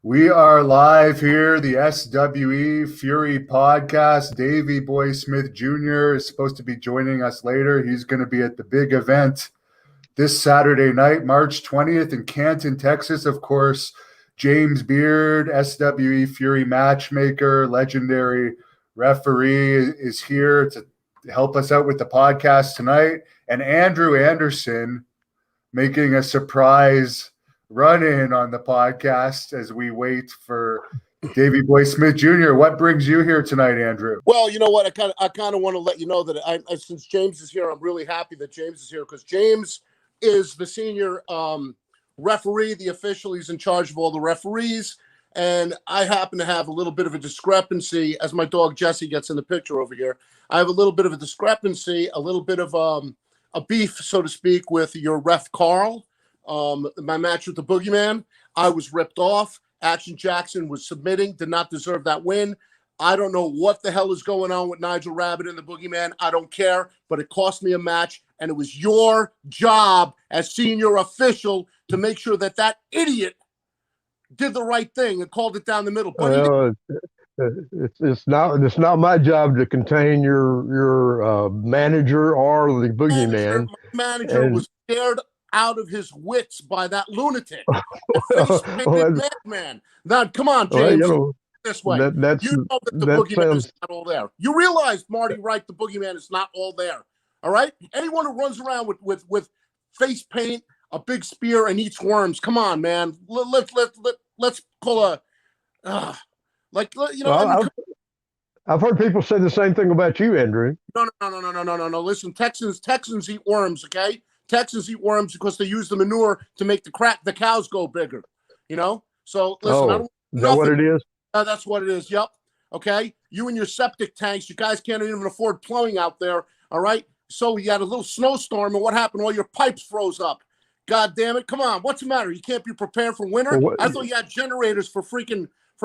We are live here, the SWE Fury podcast. Davey Boy Smith Jr. is supposed to be joining us later. He's going to be at the big event this Saturday night, March 20th in Canton, Texas. Of course, James Beard, SWE Fury matchmaker, legendary referee, is here to help us out with the podcast tonight. And Andrew Anderson making a surprise run-in on the podcast as we wait for Davey Boy Smith Jr. What brings you here tonight, Andrew? Well, you know what? I kind of want to let you know that since James is here, I'm really happy that James is here because James is the senior referee, the official. He's in charge of all the referees. And I happen to have a little bit of a discrepancy as my dog Jesse gets in the picture over here. I have a little bit of a discrepancy, a little bit of a beef, so to speak, with your ref, Carl. My match with the Boogeyman, I was ripped off. Action Jackson was submitting, did not deserve that win. I don't know what the hell is going on with Nigel Rabbit and the Boogeyman. I don't care, but it cost me a match, and it was your job as senior official to make sure that that idiot did the right thing and called it down the middle. But it's not my job to contain your manager or the Boogeyman. My manager was scared out of his wits by that lunatic, that madman. Now, come on, James. This way. You know that the Boogeyman is not all there. You realize, Marty, right? The Boogeyman is not all there. All right? Anyone who runs around with face paint, a big spear, and eats worms, come on, man. Let's pull a I've heard people say the same thing about you, Andrew. No. Listen, Texans eat worms, okay? Texans eat worms because they use the manure to make the cows go bigger. You know? So listen, is that what it is? That's what it is. Yep. Okay. You and your septic tanks, you guys can't even afford plumbing out there. All right. So you had a little snowstorm, and what happened? All your pipes froze up. God damn it. Come on. What's the matter? You can't be prepared for winter? I thought you had generators from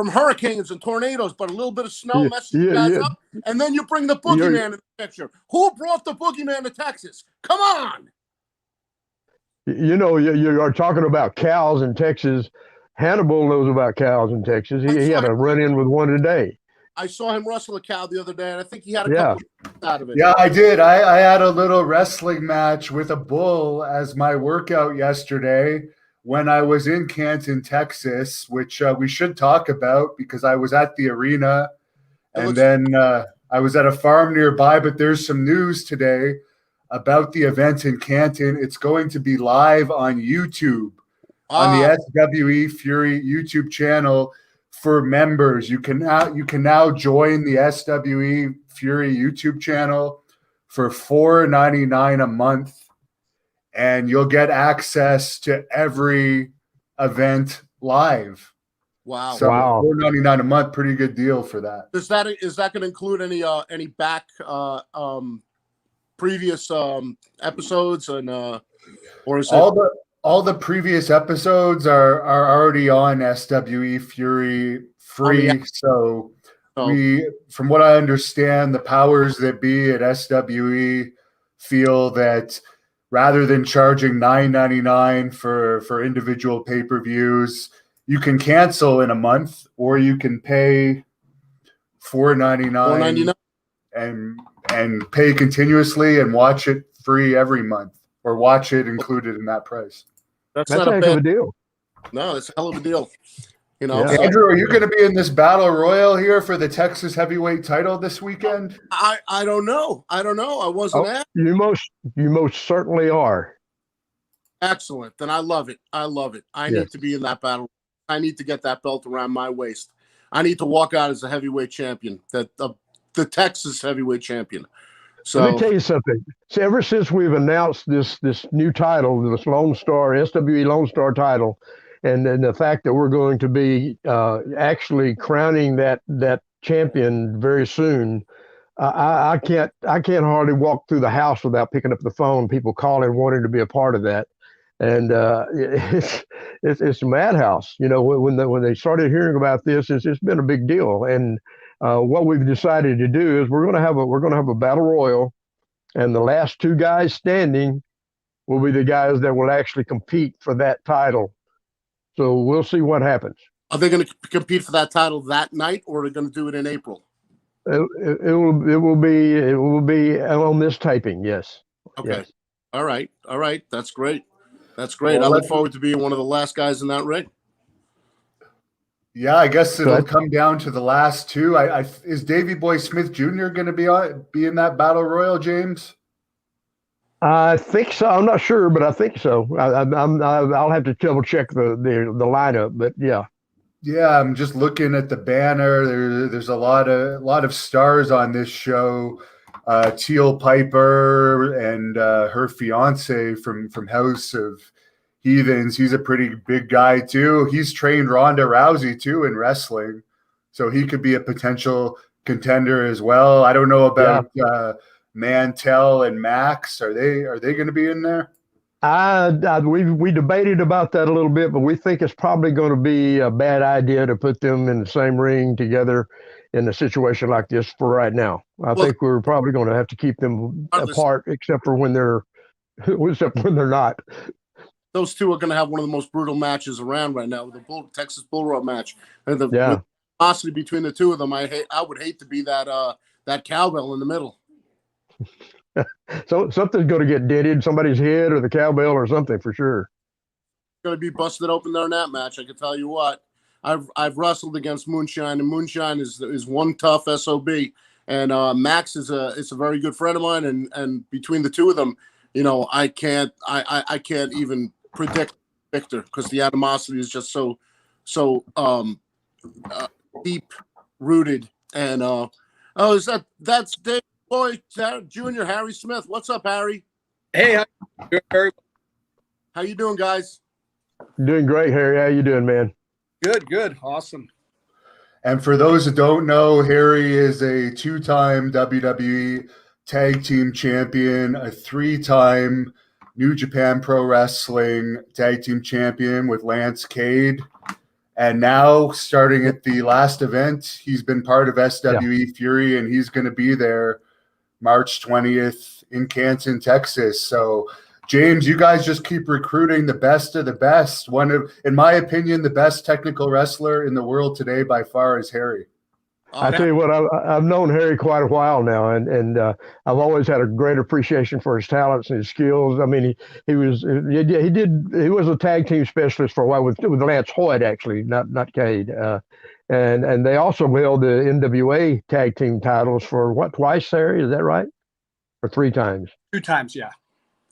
hurricanes and tornadoes, but a little bit of snow messes you guys up. And then you bring the Boogeyman in the picture. Who brought the Boogeyman to Texas? Come on. You know, you are talking about cows in Texas. Hannibal knows about cows in Texas. He had a run-in with one today. I saw him wrestle a cow the other day, and I think he had a couple out of it. Yeah, I did. I had a little wrestling match with a bull as my workout yesterday when I was in Canton, Texas, which we should talk about because I was at the arena, and then I was at a farm nearby. But there's some news today about the event in Canton. It's going to be live on YouTube, on the SWE Fury YouTube channel for members. You can now join the SWE Fury YouTube channel for $4.99 a month, and you'll get access to every event live. Wow! So $4.99 a month, pretty good deal for that. Is that going to include any back previous episodes and or is all the previous episodes are already on SWE Fury free. So from what I understand, the powers that be at SWE feel that rather than charging $9.99 for individual pay-per-views, you can cancel in a month, or you can pay $4.99 and pay continuously and watch it free every month, or watch it included in that price. That's not a bad deal. No, it's a hell of a deal. You know, Andrew, are you going to be in this battle royal here for the Texas heavyweight title this weekend? I don't know. I wasn't asked. You most certainly are. Excellent. Then I love it. I need to be in that battle. I need to get that belt around my waist. I need to walk out as a heavyweight champion. The Texas heavyweight champion. So let me tell you something. So ever since we've announced this new title, this Lone Star, SWE Lone Star title, and the fact that we're going to be actually crowning that champion very soon, I can't hardly walk through the house without picking up the phone. People calling, wanting to be a part of that, and it's a madhouse. You know, when they started hearing about this, it's been a big deal. And what we've decided to do is we're going to have a battle royal, and the last two guys standing will be the guys that will actually compete for that title. So we'll see what happens. Are they going to compete for that title that night, or are they going to do it in April? It will be on this taping. Yes. Okay. Yes. All right. That's great. That's great. Well, I look forward to being one of the last guys in that ring. Yeah, I guess it'll Good. come down to the last two. Is Davey Boy Smith Jr. going to be in that battle royal, James? I think so. I'm not sure, but I think so. I'll have to double check the lineup, but yeah. Yeah, I'm just looking at the banner. There's a lot of stars on this show. Teal Piper and her fiance from House of Heathens. He's a pretty big guy too. He's trained Ronda Rousey too in wrestling, so he could be a potential contender as well. I don't know about Mantel and Max. Are they going to be in there? We debated about that a little bit, but we think it's probably going to be a bad idea to put them in the same ring together in a situation like this for right now. I think we're probably going to have to keep them apart, except when they're not. Those two are going to have one of the most brutal matches around right now, with the Texas Bull Rope match, and the animosity between the two of them. I would hate to be that cowbell in the middle. So something's going to get dented, somebody's head or the cowbell or something for sure. Going to be busted open there in that match. I can tell you what. I've wrestled against Moonshine, and Moonshine is one tough SOB, and Max is a very good friend of mine, and between the two of them, I can't even predict Victor, because the animosity is just so deep rooted. And that's Dave Boy Jr. Harry Smith. What's up, Harry? Hey, how you doing, guys? Doing great, Harry. How you doing, man? Good, awesome. And for those that don't know, Harry is a 2-time WWE Tag Team Champion, a 3-time New Japan Pro Wrestling Tag Team Champion with Lance Cade. And now, starting at the last event, he's been part of SWE Fury, and he's going to be there March 20th in Canton, Texas. So, James, you guys just keep recruiting the best of the best. One of, in my opinion, the best technical wrestler in the world today by far is Harry. I tell you what, I've known Harry quite a while now, and I've always had a great appreciation for his talents and his skills. I mean, he was a tag team specialist for a while with Lance Hoyt, actually, not Cade. And they also held the NWA tag team titles for twice, Harry? Is that right? Or 3 times? 2 times, yeah.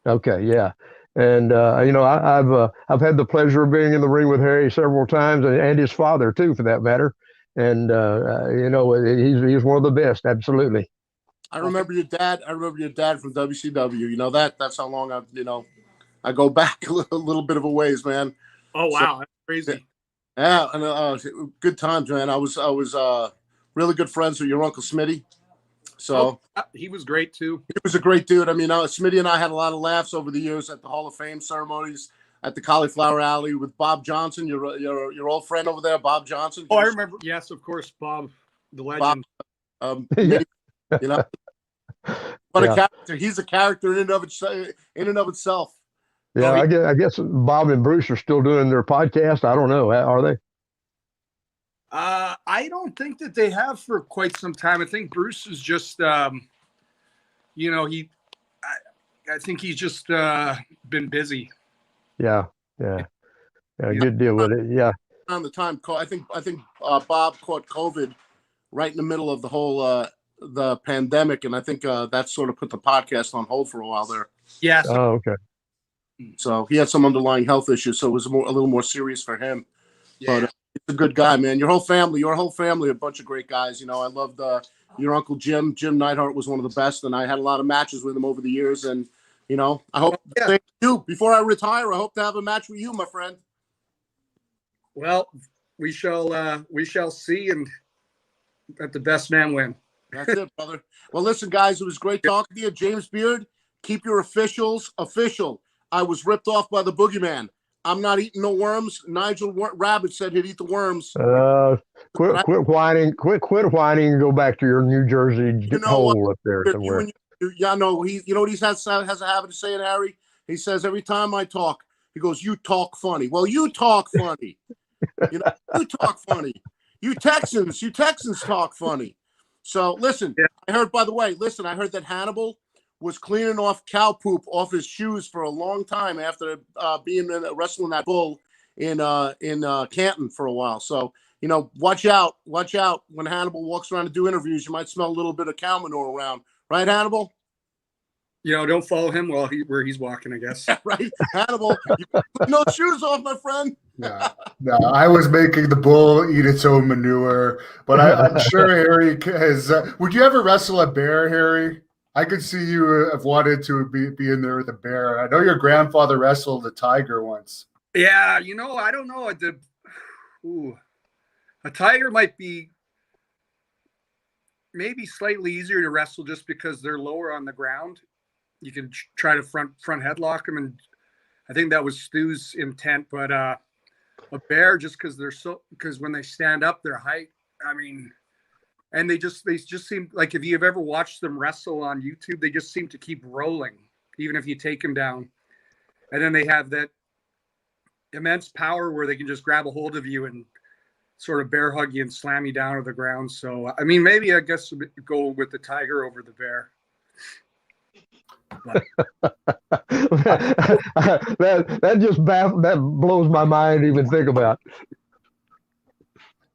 Okay, yeah. And I've had the pleasure of being in the ring with Harry several times, and his father too, for that matter. And he's one of the best, absolutely. I remember your dad. From WCW. That's how long I go back a little bit of a ways, man. Oh wow, that's crazy. Yeah, and good times, man. I was really good friends with your Uncle Smitty. So he was great too. He was a great dude. I mean, Smitty and I had a lot of laughs over the years at the Hall of Fame ceremonies, at the Cauliflower Alley with Bob Johnson, your old friend over there, Bob Johnson. Oh, I remember. Yes, of course, Bob, the legend. Bob, what a character! He's a character in and of itself. Yeah, I guess Bob and Bruce are still doing their podcast. I don't know. Are they? I don't think that they have for quite some time. I think Bruce is just, I think he's just been busy. Yeah. Good deal with it. Yeah. On the time, I think Bob caught COVID right in the middle of the whole the pandemic, and I think that sort of put the podcast on hold for a while there. Yes. Oh, okay. So he had some underlying health issues, so it was a little more serious for him. Yeah. But he's a good guy, man. Your whole family, a bunch of great guys. I loved your Uncle Jim. Jim Neidhart was one of the best, and I had a lot of matches with him over the years. And I hope before I retire, I hope to have a match with you, my friend. Well, we shall see, and let the best man win. That's it, brother. Well, listen, guys, it was great talking to you. James Beard, keep your officials official. I was ripped off by the boogeyman. I'm not eating no worms. Nigel Rabbit said he'd eat the worms. Quit whining. Quit whining and go back to your New Jersey hole up there somewhere. You know what he has a habit of saying, Harry? He says every time I talk, he goes, "You talk funny." Well, you talk funny. You know, you talk funny. You Texans talk funny. So listen, Yeah. I heard, by the way, I heard that Hannibal was cleaning off cow poop off his shoes for a long time after wrestling that bull in Canton for a while. So, you know, watch out when Hannibal walks around to do interviews. You might smell a little bit of cow manure around, right, Hannibal? You know, don't follow him where he's walking, I guess. Right, Hannibal. You put no shoes off, my friend. Yeah, no, I was making the bull eat its own manure, but I'm sure Harry has. Would you ever wrestle a bear, Harry? I could see you have wanted to be in there with a bear. I know your grandfather wrestled a tiger once. Yeah, you know, I don't know. A tiger might be maybe slightly easier to wrestle just because they're lower on the ground. You can try to front headlock them, and I think that was Stu's intent. But a bear, just because when they stand up, their height. I mean, and they just seem like, if you've ever watched them wrestle on YouTube, they just seem to keep rolling, even if you take them down. And then they have that immense power where they can just grab a hold of you and sort of bear hug you and slam you down to the ground. So, I mean, maybe I guess go with the tiger over the bear. that blows my mind to even think about.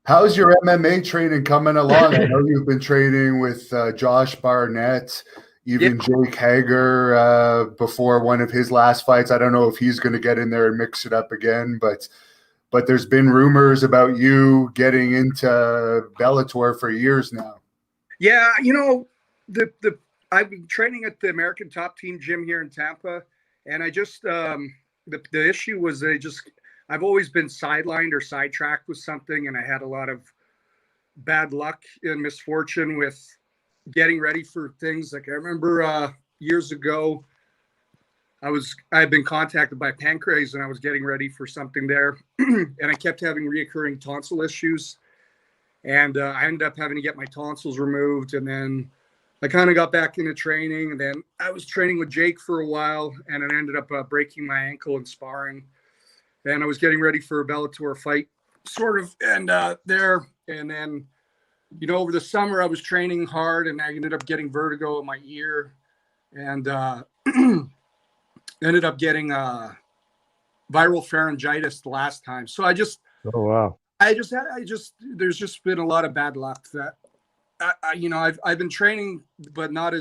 How's your MMA training coming along? I know you've been training with Josh Barnett, even Jake Hager before one of his last fights. I don't know if he's going to get in there and mix it up again, but there's been rumors about you getting into Bellator for years now. Yeah, you know, I've been training at the American Top Team gym here in Tampa, and I just the issue was I've always been sidelined or sidetracked with something, and I had a lot of bad luck and misfortune with getting ready for things. Like I remember years ago, I had been contacted by Pancrase, and I was getting ready for something there, and I kept having reoccurring tonsil issues, and I ended up having to get my tonsils removed, and then I kind of got back into training, and then I was training with Jake for a while, and I ended up breaking my ankle in sparring, and I was getting ready for a Bellator fight, sort of, and then, you know, over the summer I was training hard, and I ended up getting vertigo in my ear, and ended up getting viral pharyngitis the last time. So there's just been a lot of bad luck that you know, I've been training, but not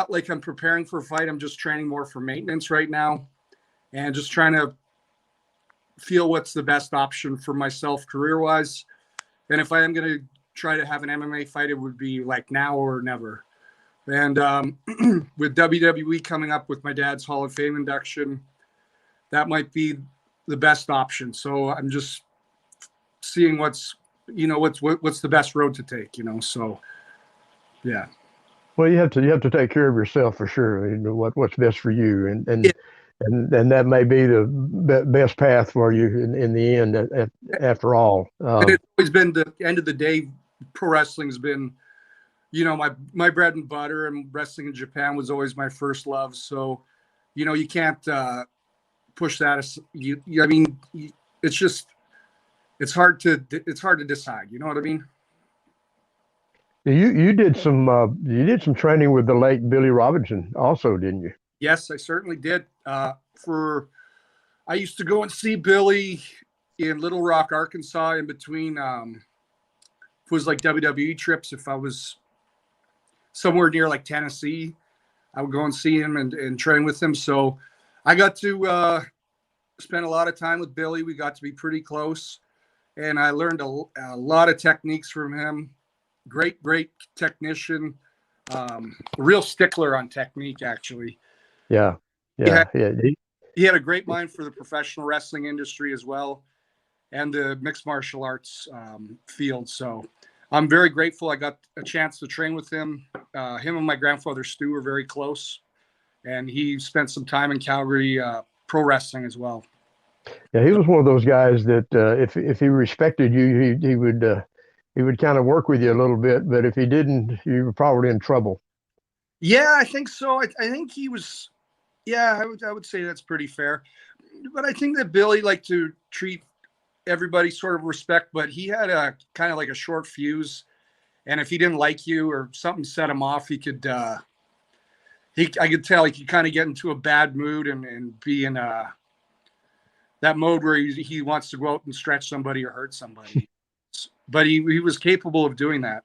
like I'm preparing for a fight. I'm just training more for maintenance right now, and just trying to feel what's the best option for myself career-wise. And if I am going to try to have an MMA fight, it would be like now or never. And with WWE coming up with my dad's Hall of Fame induction, that might be the best option. So I'm just seeing what's the best road to take, you know? So, yeah. Well, you have to take care of yourself for sure. You know what's best for you, and that may be the best path for you in the end. After all, and it's always been, the end of the day, pro wrestling's been, you know, my bread and butter, and wrestling in Japan was always my first love. So, you know, you can't push that. I mean, it's hard to decide. You know what I mean? you did some training with the late Billy Robinson also, didn't you? Yes, I certainly did. I used to go and see Billy in Little Rock, Arkansas, in between. It was like WWE trips. If I was somewhere near like Tennessee, I would go and see him and train with him. So I got to spend a lot of time with Billy. We got to be pretty close, and I learned a lot of techniques from him. Great technician, real stickler on technique, actually. Yeah. He had a great mind for the professional wrestling industry as well, and the mixed martial arts field. So I'm very grateful I got a chance to train with him. Him and my grandfather Stu were very close, and he spent some time in Calgary pro wrestling as well. Yeah, he was one of those guys that if he respected you, he would kind of work with you a little bit, but if he didn't, you were probably in trouble. Yeah, I think so. I think he was. Yeah, I would say that's pretty fair. But I think that Billy liked to treat everybody sort of respect, but he had a kind of like a short fuse. And if he didn't like you or something set him off, he could, I could tell he could kind of get into a bad mood and be in that mode where he wants to go out and stretch somebody or hurt somebody. But he was capable of doing that.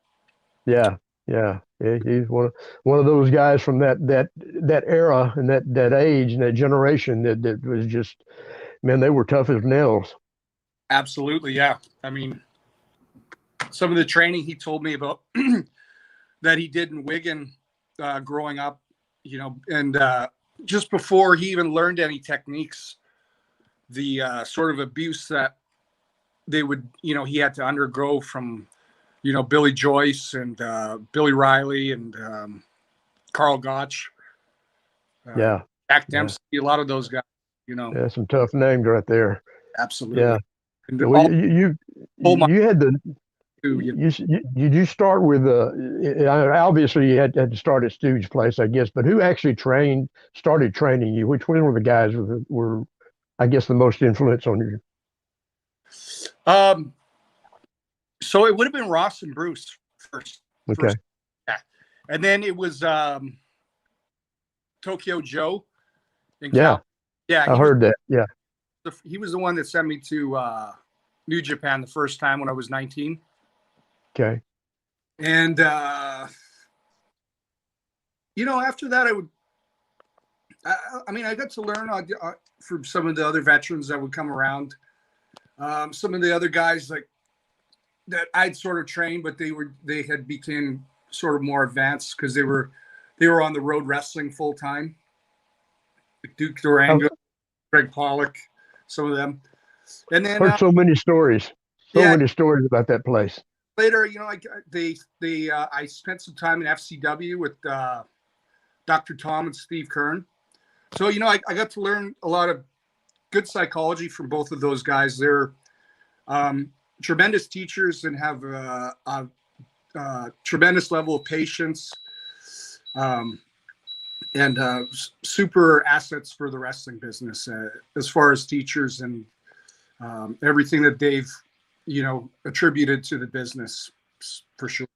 Yeah, yeah. He's one of those guys from that era and that age and that generation that was just, man, they were tough as nails. Absolutely, yeah. I mean, some of the training he told me about that he did in Wigan growing up, you know, and just before he even learned any techniques, the sort of abuse that they would, you know, he had to undergo from, you know, Billy Joyce and Billy Riley and Carl Gotch, Yeah, Jack Dempsey, a lot of those guys, you know. yeah, some tough names right there. Absolutely. Yeah. And Well, you had the did you start with obviously you had to start at Stu's place, I guess, but who actually started training you? Which one were the guys were I guess the most influence on you? So it would have been Ross and Bruce first. Okay. Yeah. And then it was Tokyo Joe. Yeah. Yeah. I heard that. Yeah. He was the one that sent me to New Japan the first time when I was 19. Okay. And, you know, after that, I mean, I got to learn from some of the other veterans that would come around. Some of the other guys like that I'd sort of trained, but they had became sort of more advanced because they were on the road wrestling full time. Duke Durango, Greg Pollock, some of them. And then heard so many stories. Many stories about that place. Later, you know, I spent some time in FCW with Dr. Tom and Steve Kern. So, you know, I got to learn a lot of good psychology from both of those guys. They're tremendous teachers and have a tremendous level of patience and super assets for the wrestling business as far as teachers and everything that they've, you know, attributed to the business for sure.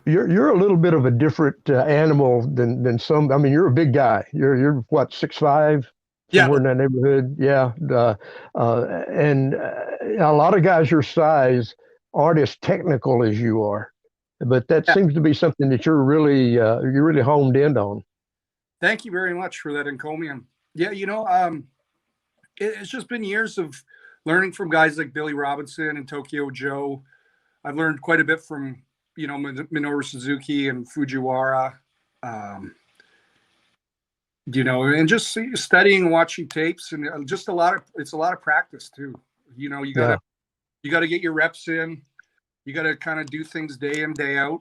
You're a little bit of a different animal than some. I mean, you're a big guy. You're what, 6'5"? Somewhere in that neighborhood. Yeah. And a lot of guys your size aren't as technical as you are, but that seems to be something that you're really honed in on. Thank you very much for that encomium. Yeah, you know, it's just been years of learning from guys like Billy Robinson and Tokyo Joe. I've learned quite a bit from, you know, Minoru Suzuki and Fujiwara. You know, and just studying and watching tapes and just it's a lot of practice too. You know, you gotta get your reps in. You gotta kind of do things day in, day out,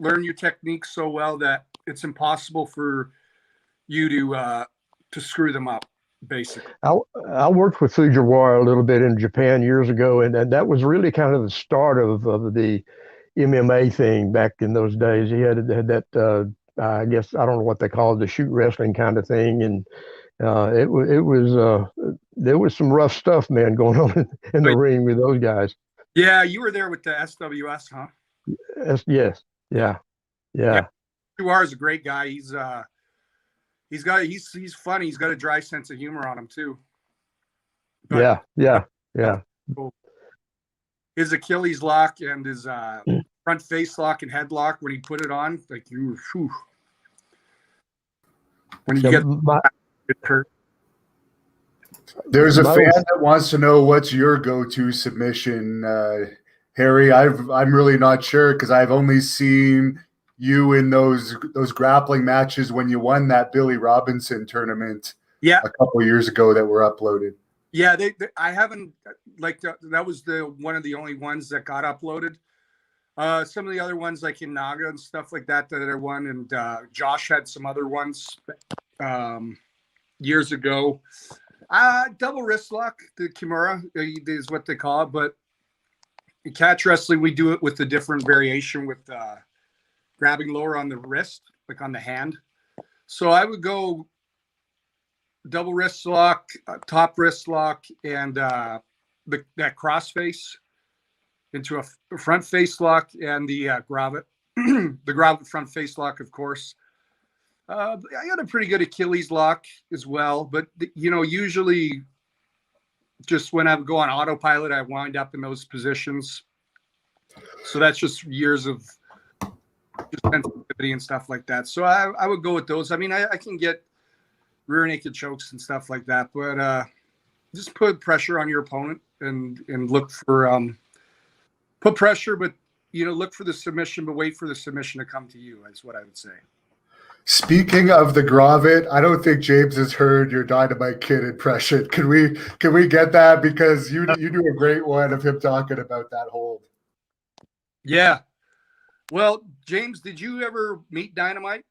learn your techniques so well that it's impossible for you to screw them up, basically. I worked with Fujiwara a little bit in Japan years ago, and that was really kind of the start of the MMA thing back in those days. He had that I guess I don't know what they call it, the shoot wrestling kind of thing, and there was some rough stuff, man, going on in the ring with those guys. Yeah, you were there with the SWS, huh? Yes, yeah. Fujiwara is a great guy. He's funny. He's got a dry sense of humor on him too. But, yeah. His Achilles lock and his front face lock and headlock when he put it on, like you, when you get it hurt. There's a fan that wants to know what's your go-to submission, Harry. I'm really not sure because I've only seen you in those grappling matches when you won that Billy Robinson tournament a couple years ago that were uploaded. Yeah, I haven't that was one of the only ones that got uploaded. Some of the other ones like in Naga and stuff like that I won, and Josh had some other ones years ago. Double wrist lock, the Kimura is what they call it, but in catch wrestling we do it with a different variation with grabbing lower on the wrist, like on the hand. So I would go double wrist lock, top wrist lock, and that crossface into a front face lock and the grommet, the grommet front face lock, of course. I got a pretty good Achilles lock as well, but usually just when I go on autopilot, I wind up in those positions. So that's just years of just sensitivity and stuff like that. So I would go with those. I mean, I can get rear naked chokes and stuff like that, but just put pressure on your opponent and look for put pressure, but look for the submission, but wait for the submission to come to you. Is what I would say. Speaking of the Gravit, I don't think James has heard your Dynamite Kid impression. Can we get that, because you do a great one of him talking about that hold. Yeah. Well, James, did you ever meet Dynamite?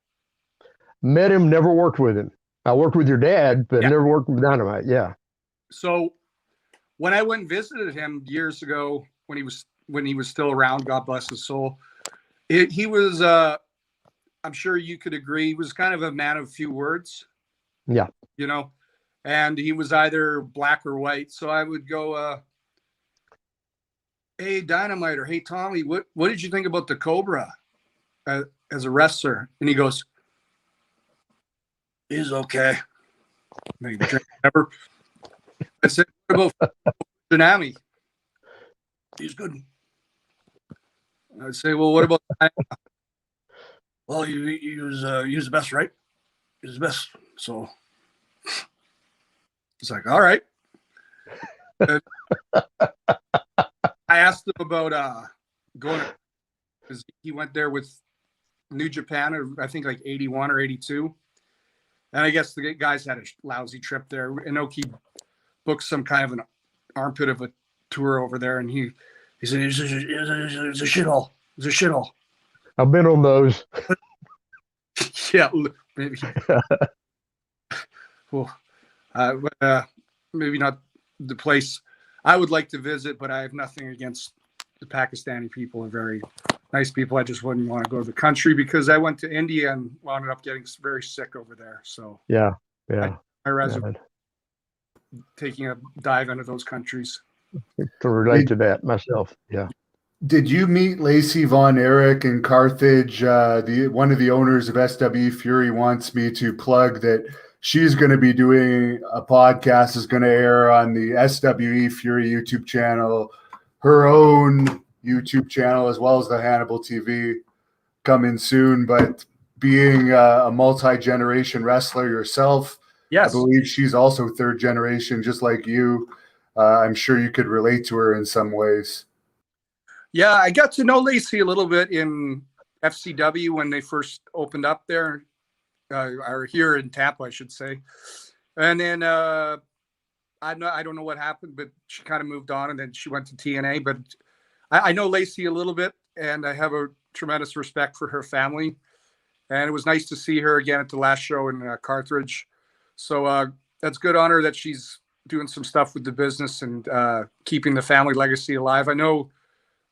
Met him, never worked with him. I worked with your dad, but never worked with Dynamite. Yeah. So when I went and visited him years ago, when he was still around, God bless his soul, he was I'm sure you could agree, he was kind of a man of few words. Yeah. And he was either black or white. So I would go, hey, Dynamite, or hey, Tommy, what did you think about the Cobra as a wrestler? And he goes, he's okay. Maybe ever. I said, what about Tsunami? He's good. I'd say, well, what about well, he was the best, right? He was the best. So it's like, all right. I asked him about going, because he went there with New Japan, or I think like 81 or 82. And I guess the guys had a lousy trip there. Inoki booked some kind of an armpit of a tour over there, and he said, it's a shithole. It's a shithole. I've been on those. Yeah, maybe. Well, maybe not the place I would like to visit, but I have nothing against the Pakistani people. Are very nice people. I just wouldn't want to go to the country, because I went to India and wound up getting very sick over there. So yeah. I reserve taking a dive into those countries. To relate to that myself. Yeah. Did you meet Lacey Von Erich in Carthage? One of the owners of SW Fury wants me to plug that she's going to be doing a podcast, is going to air on the SWE Fury YouTube channel, her own YouTube channel, as well as the Hannibal TV coming soon. But being a multi-generation wrestler yourself, Yes. I believe she's also third generation, just like you. I'm sure you could relate to her in some ways. Yeah, I got to know Lacey a little bit in FCW when they first opened up there, or here in Tampa, I should say. And then I don't know what happened, but she kind of moved on, and then she went to TNA. But I know Lacey a little bit, and I have a tremendous respect for her family. And it was nice to see her again at the last show in Carthage. So that's good on her that she's doing some stuff with the business and keeping the family legacy alive. I know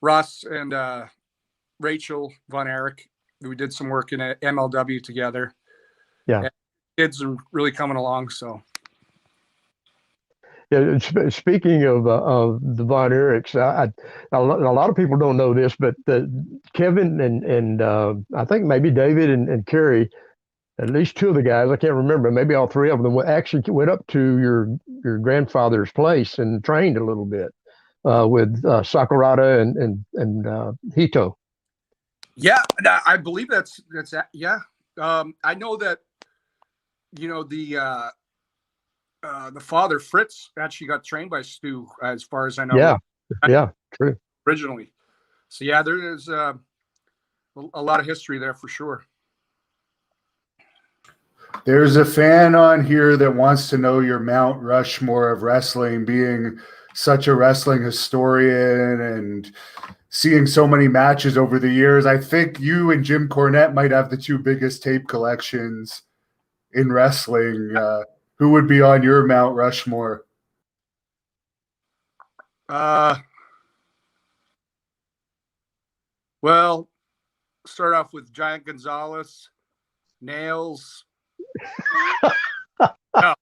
Russ and Rachel Von Erich, we did some work in MLW together. Yeah. And kids are really coming along. So. Yeah. Speaking of the Von Erichs, a lot of people don't know this, but Kevin and I think maybe David and Kerry, at least two of the guys, I can't remember, maybe all three of them, actually went up to your grandfather's place and trained a little bit with Sakurada and Hito. Yeah, I believe that's yeah. I know that the father Fritz actually got trained by Stu, as far as I know. Yeah, true. Originally, so yeah, there is a lot of history there for sure. There's a fan on here that wants to know your Mount Rushmore of wrestling, being such a wrestling historian and seeing so many matches over the years. I think you and Jim Cornette might have the two biggest tape collections in wrestling. Who would be on your Mount Rushmore? Well, start off with Giant Gonzalez, Nails. No.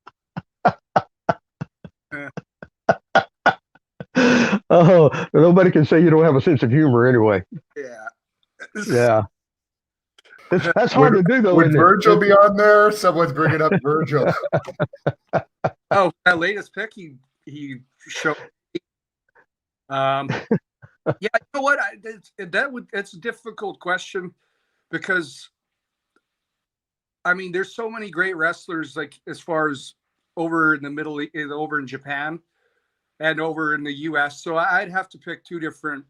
Oh, nobody can say you don't have a sense of humor anyway. Yeah. Yeah. That's Would hard to do, though, would isn't Virgil it? be on there? Someone's bringing up Virgil. Oh, that latest pick he showed. Um, yeah, you know what? It's a difficult question because I mean, there's so many great wrestlers, like as far as over in the Middle East, over in Japan, and over in the U.S. So I'd have to pick two different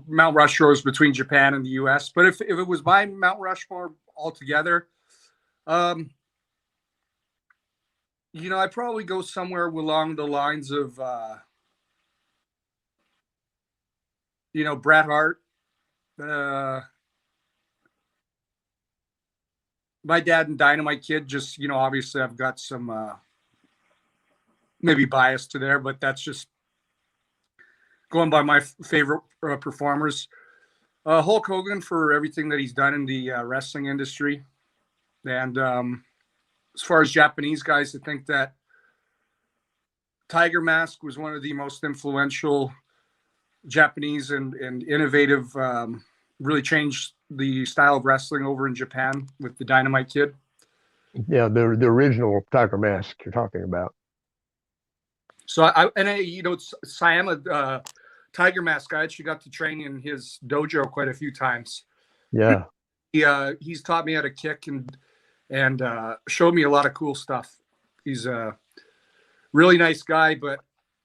Mount Rushmores between Japan and the U.S. But if it was my Mount Rushmore altogether, um, I'd probably go somewhere along the lines of, Bret Hart. Uh, my dad and Dynamite Kid, just, obviously I've got some maybe bias to there, but that's just going by my favorite performers. Hulk Hogan for everything that he's done in the wrestling industry. And as far as Japanese guys, I think that Tiger Mask was one of the most influential Japanese and innovative, really changed the style of wrestling over in Japan with the Dynamite Kid. Yeah, the original Tiger Mask you're talking about. So Siama, Tiger Mask, I actually got to train in his dojo quite a few times. Yeah. He's taught me how to kick and showed me a lot of cool stuff. He's a really nice guy, but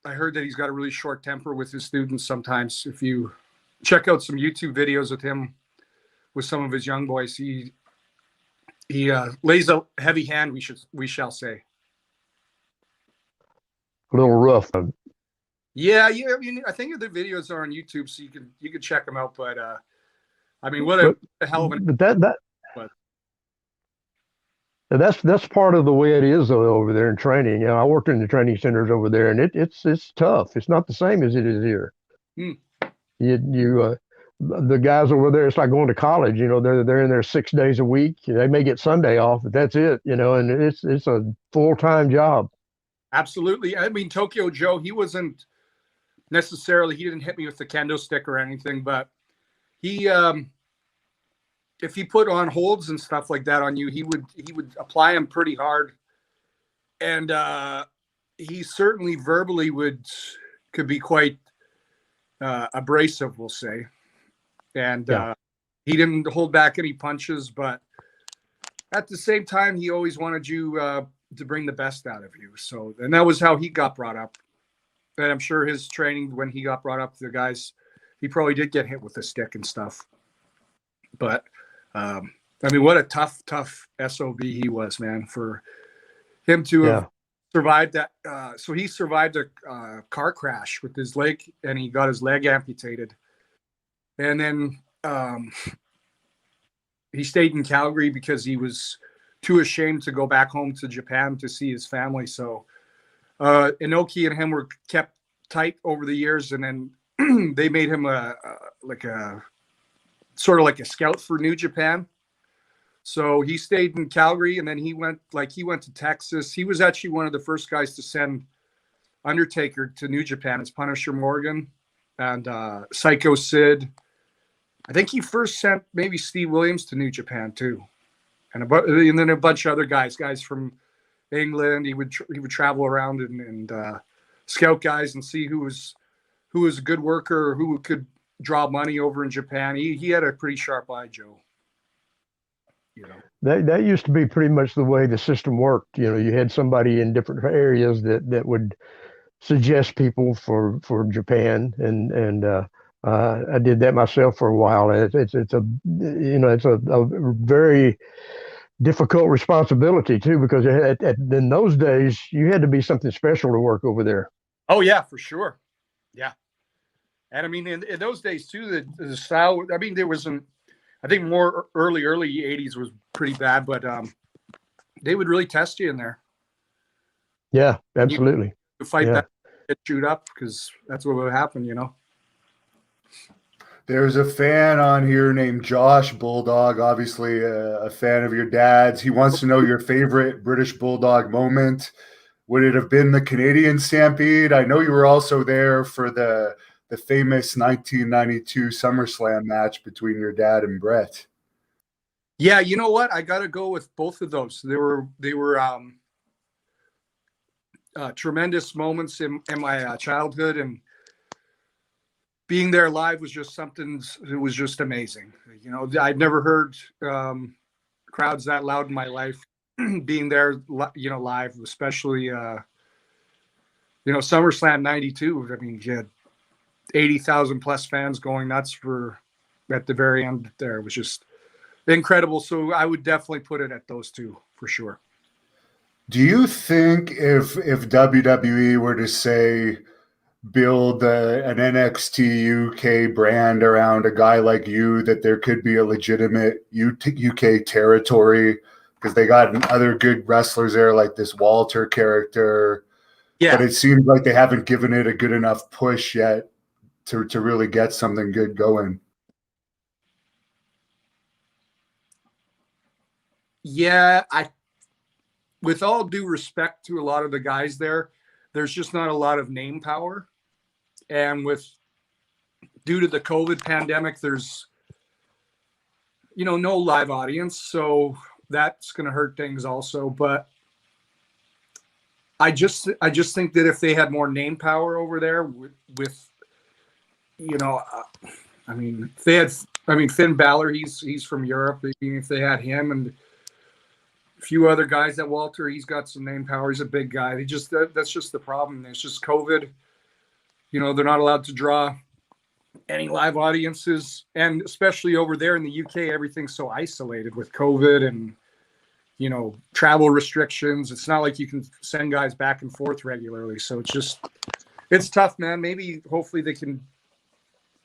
I heard that he's got a really short temper with his students sometimes. If you check out some YouTube videos with him with some of his young boys, he lays a heavy hand, we shall say. A little rough. Yeah. I mean, I think the videos are on YouTube, so you can check them out. But I mean, what a hell of an. But that's part of the way it is over there in training. I worked in the training centers over there, and it's tough. It's not the same as it is here. Hmm. The guys over there, it's like going to college. They're in there 6 days a week. They may get Sunday off, but that's it. And it's a full-time job. Absolutely. I mean, Tokyo Joe, he didn't hit me with the kendo stick or anything, but he if he put on holds and stuff like that on you, he would apply them pretty hard. And he certainly verbally could be quite abrasive, we'll say. And he didn't hold back any punches, but at the same time, he always wanted you to bring the best out of you. So, and that was how he got brought up. And I'm sure his training, when he got brought up to the guys, he probably did get hit with a stick and stuff. But I mean, what a tough SOB he was, man, for him to have survived that. So he survived a car crash with his leg, and he got his leg amputated. And then he stayed in Calgary because he was too ashamed to go back home to Japan to see his family. So Inoki and him were kept tight over the years, and then they made him a sort of like a scout for New Japan. So he stayed in Calgary, and then he went to Texas. He was actually one of the first guys to send Undertaker to New Japan as Punisher Morgan and Psycho Sid. I think he first sent maybe Steve Williams to New Japan too, and then a bunch of other guys from England. He would travel around and scout guys and see who was a good worker or who could draw money over in Japan. He had a pretty sharp eye, Joe. That used to be pretty much the way the system worked. You had somebody in different areas that would suggest people for Japan, and I did that myself for a while. It's a very difficult responsibility too, because in those days you had to be something special to work over there. Oh yeah, for sure. Yeah. And I mean, in those days too, the style, I mean, there wasn't, I think more early 80s was pretty bad, but they would really test you in there. Yeah, absolutely. You fight that, get chewed up, because that's what would happen, There's a fan on here named Josh Bulldog, obviously a fan of your dad's. He wants to know your favorite British Bulldog moment. Would it have been the Canadian Stampede? I know you were also there for the famous 1992 SummerSlam match between your dad and Brett. Yeah, you know what? I got to go with both of those. They were tremendous moments in my childhood, and being there live was just something. It was just amazing. You know, I'd never heard crowds that loud in my life. Being there, you know, live, especially you know, SummerSlam '92. I mean, you had 80,000 plus fans going nuts for at the very end. There, it was just incredible. So I would definitely put it at those two for sure. Do you think if WWE were to say build an NXT UK brand around a guy like you, that there could be a legitimate UK territory? Because they got other good wrestlers there, like this Walter character. Yeah. But it seems like they haven't given it a good enough push yet to really get something good going. Yeah, with all due respect to a lot of the guys there, there's just not a lot of name power. And due to the COVID pandemic, there's, you know, no live audience. So that's going to hurt things also. But I just think that if they had more name power over there with you know, I mean, if they had, I mean, Finn Balor, he's from Europe. If they had him and a few other guys that Walter, he's got some name power. He's a big guy. That's just the problem. It's just COVID. You know, they're not allowed to draw any live audiences, and especially over there in the UK, everything's so isolated with COVID and, you know, travel restrictions. It's not like you can send guys back and forth regularly. So it's tough, man. Maybe hopefully they can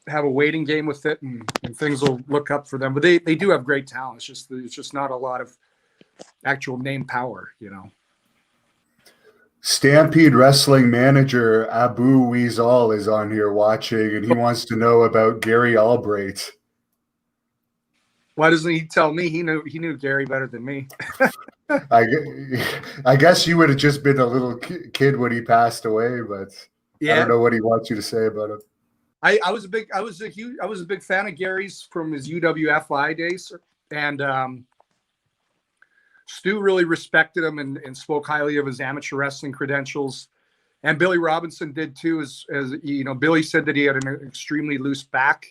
have a waiting game with it and things will look up for them. But they do have great talent. It's just not a lot of actual name power, you know. Stampede Wrestling manager Abu Weasel is on here watching, and he wants to know about Gary Albright. Why doesn't he tell me? He knew Gary better than me. I guess you would have just been a little kid when he passed away, but yeah. I don't know what he wants you to say about him. I was a big fan of Gary's from his UWFI days, and Stu really respected him and spoke highly of his amateur wrestling credentials, and Billy Robinson did too. As you know, Billy said that he had an extremely loose back,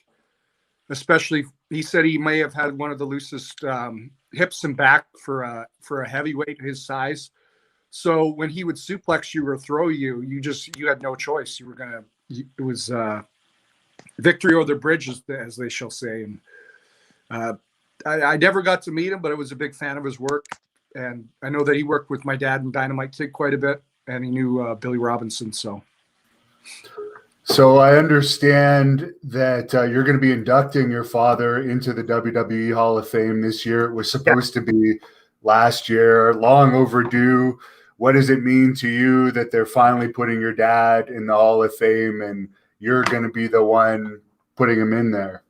especially he said he may have had one of the loosest hips and back for a heavyweight his size. So when he would suplex you or throw you, you had no choice. It was victory over the bridge, as they shall say. And I never got to meet him, but I was a big fan of his work. And I know that he worked with my dad and Dynamite Kid quite a bit, and he knew Billy Robinson. So I understand that you're going to be inducting your father into the WWE Hall of Fame this year. It was supposed to be last year, long overdue. What does it mean to you that they're finally putting your dad in the Hall of Fame and you're going to be the one putting him in there?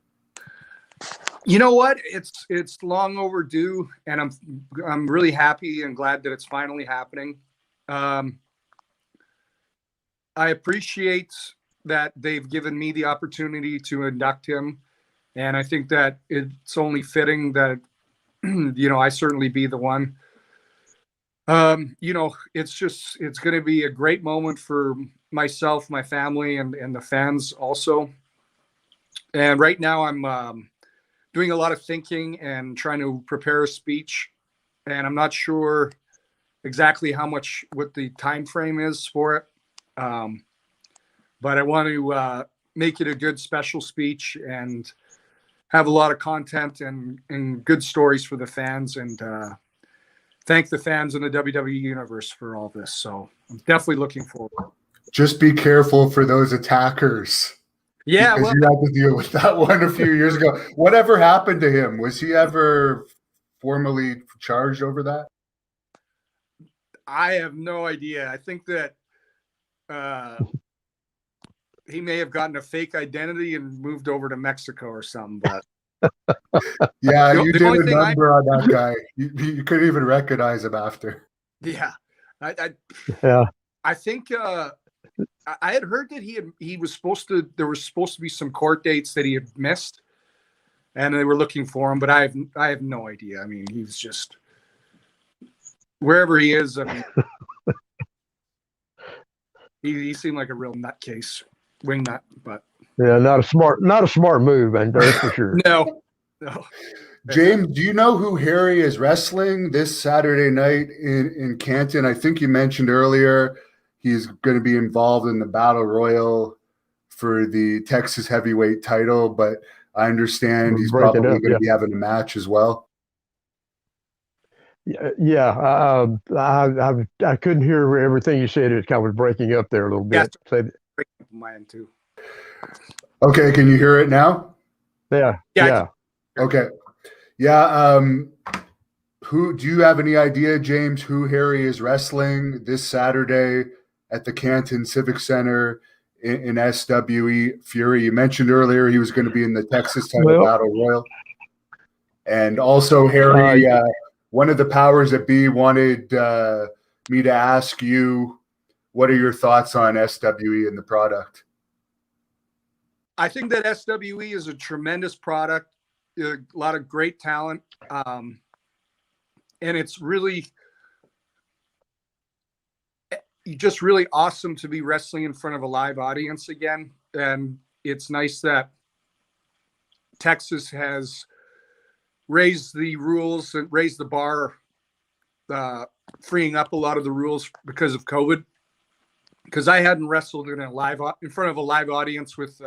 You know what? It's long overdue, and I'm really happy and glad that it's finally happening. I appreciate that they've given me the opportunity to induct him, and I think that it's only fitting that you know, I certainly be the one. You know, it's going to be a great moment for myself, my family, and the fans also. And right now I'm doing a lot of thinking and trying to prepare a speech, and I'm not sure exactly what the time frame is for it. But I want to make it a good special speech and have a lot of content and good stories for the fans, and thank the fans in the WWE universe for all this. So I'm definitely looking forward. Just be careful for those attackers. Yeah, because you had to deal with that one a few years ago. Whatever happened to him? Was he ever formally charged over that? I have no idea. I think that he may have gotten a fake identity and moved over to Mexico or something. But yeah, you did a number on that guy. You couldn't even recognize him after. Yeah. Yeah. I think I had heard that he was supposed to. There was supposed to be some court dates that he had missed, and they were looking for him. But I have no idea. I mean, he's just wherever he is. I mean, he seemed like a real nutcase, wing nut. But Yeah, not a smart move, and that's for sure. no. James, do you know who Harry is wrestling this Saturday night in Canton? I think you mentioned earlier he's going to be involved in the Battle Royal for the Texas heavyweight title, but I understand he's probably going to be having a match as well. Yeah. I couldn't hear everything you said. It kind of was breaking up there a little bit. Yeah, mine too. Okay, can you hear it now? Yeah. Okay. Yeah. Who do you have any idea, James, who Harry is wrestling this Saturday at the Canton Civic Center in SWE Fury? You mentioned earlier he was going to be in the Texas title battle royal. And also, Harry, one of the powers that be wanted me to ask you, what are your thoughts on SWE and the product? I think that SWE is a tremendous product. A lot of great talent, and it's really awesome to be wrestling in front of a live audience again. And it's nice that Texas has raised the rules and raised the bar, freeing up a lot of the rules because of COVID. Because I hadn't wrestled in front of a live audience with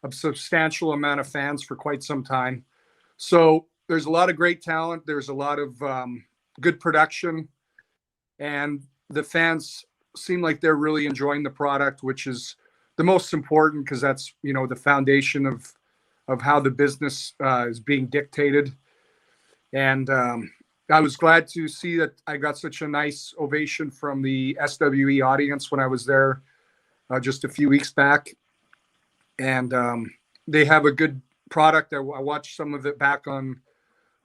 a substantial amount of fans for quite some time. So there's a lot of great talent. There's a lot of good production, and the fans seem like they're really enjoying the product, which is the most important, because that's, the foundation of how the business is being dictated. And I was glad to see that I got such a nice ovation from the SWE audience when I was there just a few weeks back. And they have a good product. I watched some of it back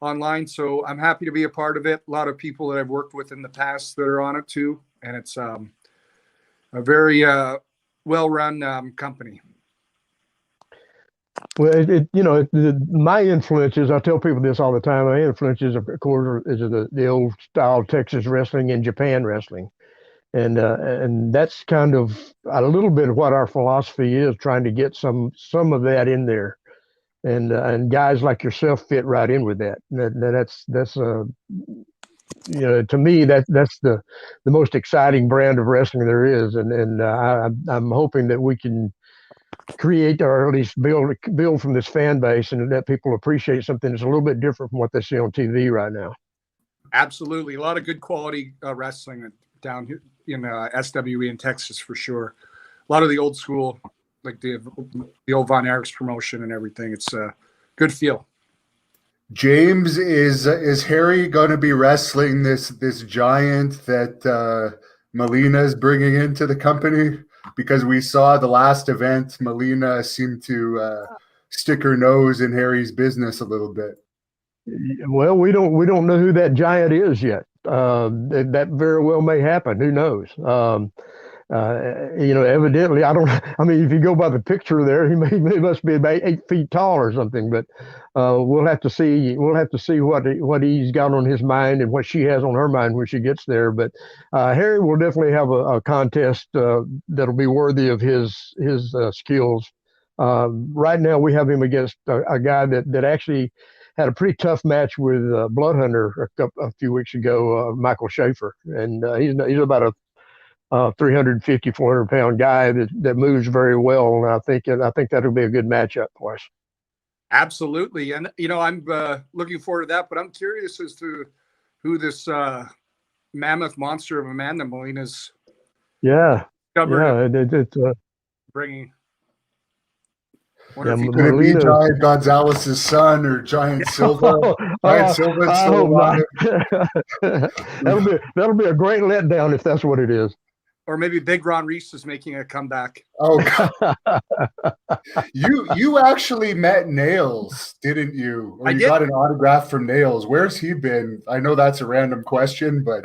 online, so I'm happy to be a part of it. A lot of people that I've worked with in the past that are on it too, and it's a very well-run company. Well, my influences, I tell people this all the time, my influences, of course, is the old style Texas wrestling and Japan wrestling. And that's kind of a little bit of what our philosophy is, trying to get some of that in there, and guys like yourself fit right in with that. That's to me that's the most exciting brand of wrestling there is, and I'm hoping that we can create, or at least build from this fan base, and that people appreciate something that's a little bit different from what they see on TV right now. Absolutely, a lot of good quality wrestling down here in SWE in Texas for sure. A lot of the old school, like the old Von Erichs promotion and everything. It's a good feel. James, is Harry going to be wrestling this giant that Melina is bringing into the company? Because we saw the last event, Melina seemed to stick her nose in Harry's business a little bit. Well, we don't know who that giant is yet. That very well may happen. Who knows? Evidently, I mean, if you go by the picture there, he must be about 8 feet tall or something. But we'll have to see. We'll have to see what he's got on his mind and what she has on her mind when she gets there. But Harry will definitely have a contest that'll be worthy of his skills. Right now, we have him against a guy that actually had a pretty tough match with Blood Hunter a few weeks ago, Michael Schaefer, and he's about a 350, 400-pound guy that moves very well, and I think that'll be a good matchup for us. Absolutely, and I'm looking forward to that. But I'm curious as to who this mammoth monster of a man that Molina's it's bringing. Could it be Giant Gonzalez's son or Giant Silva? Giant Silva's still alive. That'll be a great letdown if that's what it is. Or maybe Big Ron Reese is making a comeback. Oh, God. You actually met Nails, didn't you? Or you got an autograph from Nails. Where's he been? I know that's a random question, but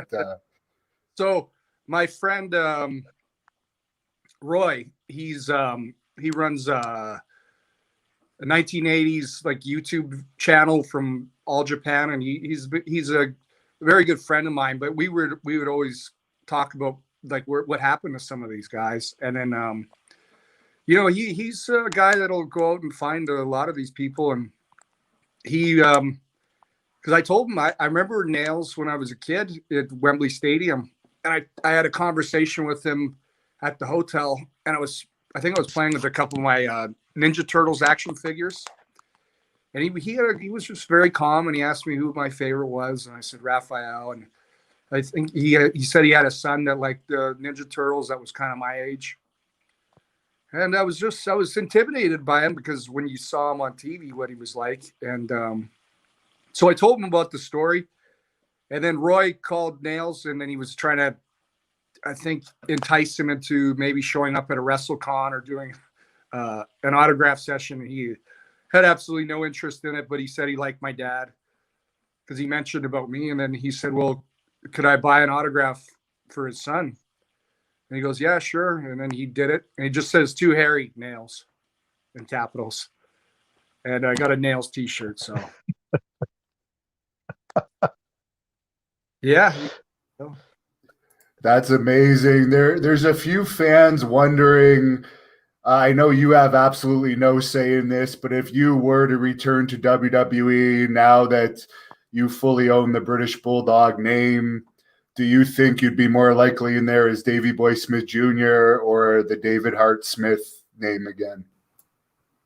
So my friend Roy, he runs a 1980s like YouTube channel from All Japan, and he's a very good friend of mine. But we would always talk about like what happened to some of these guys, and then he's a guy that'll go out and find a lot of these people, and he because I told him I remember Nails when I was a kid at Wembley Stadium, and I had a conversation with him at the hotel, and I think I was playing with a couple of my Ninja Turtles action figures, and he was just very calm, and he asked me who my favorite was, and I said Raphael, and I think he said he had a son that liked the Ninja Turtles that was kind of my age, and I was intimidated by him because when you saw him on TV, what he was like, and so I told him about the story, and then Roy called Nails, and then he was trying to, I think, entice him into maybe showing up at a WrestleCon or doing an autograph session. He had absolutely no interest in it, but he said he liked my dad because he mentioned about me, and then he said, well, could I buy an autograph for his son? And he goes, yeah, sure. And then he did it, and he just says "To Harry Nails" in capitals, and I got a Nails t-shirt, so yeah. That's amazing. There's a few fans wondering. I know you have absolutely no say in this, but if you were to return to WWE now that you fully own the British Bulldog name, do you think you'd be more likely in there as Davey Boy Smith Jr. or the David Hart Smith name again?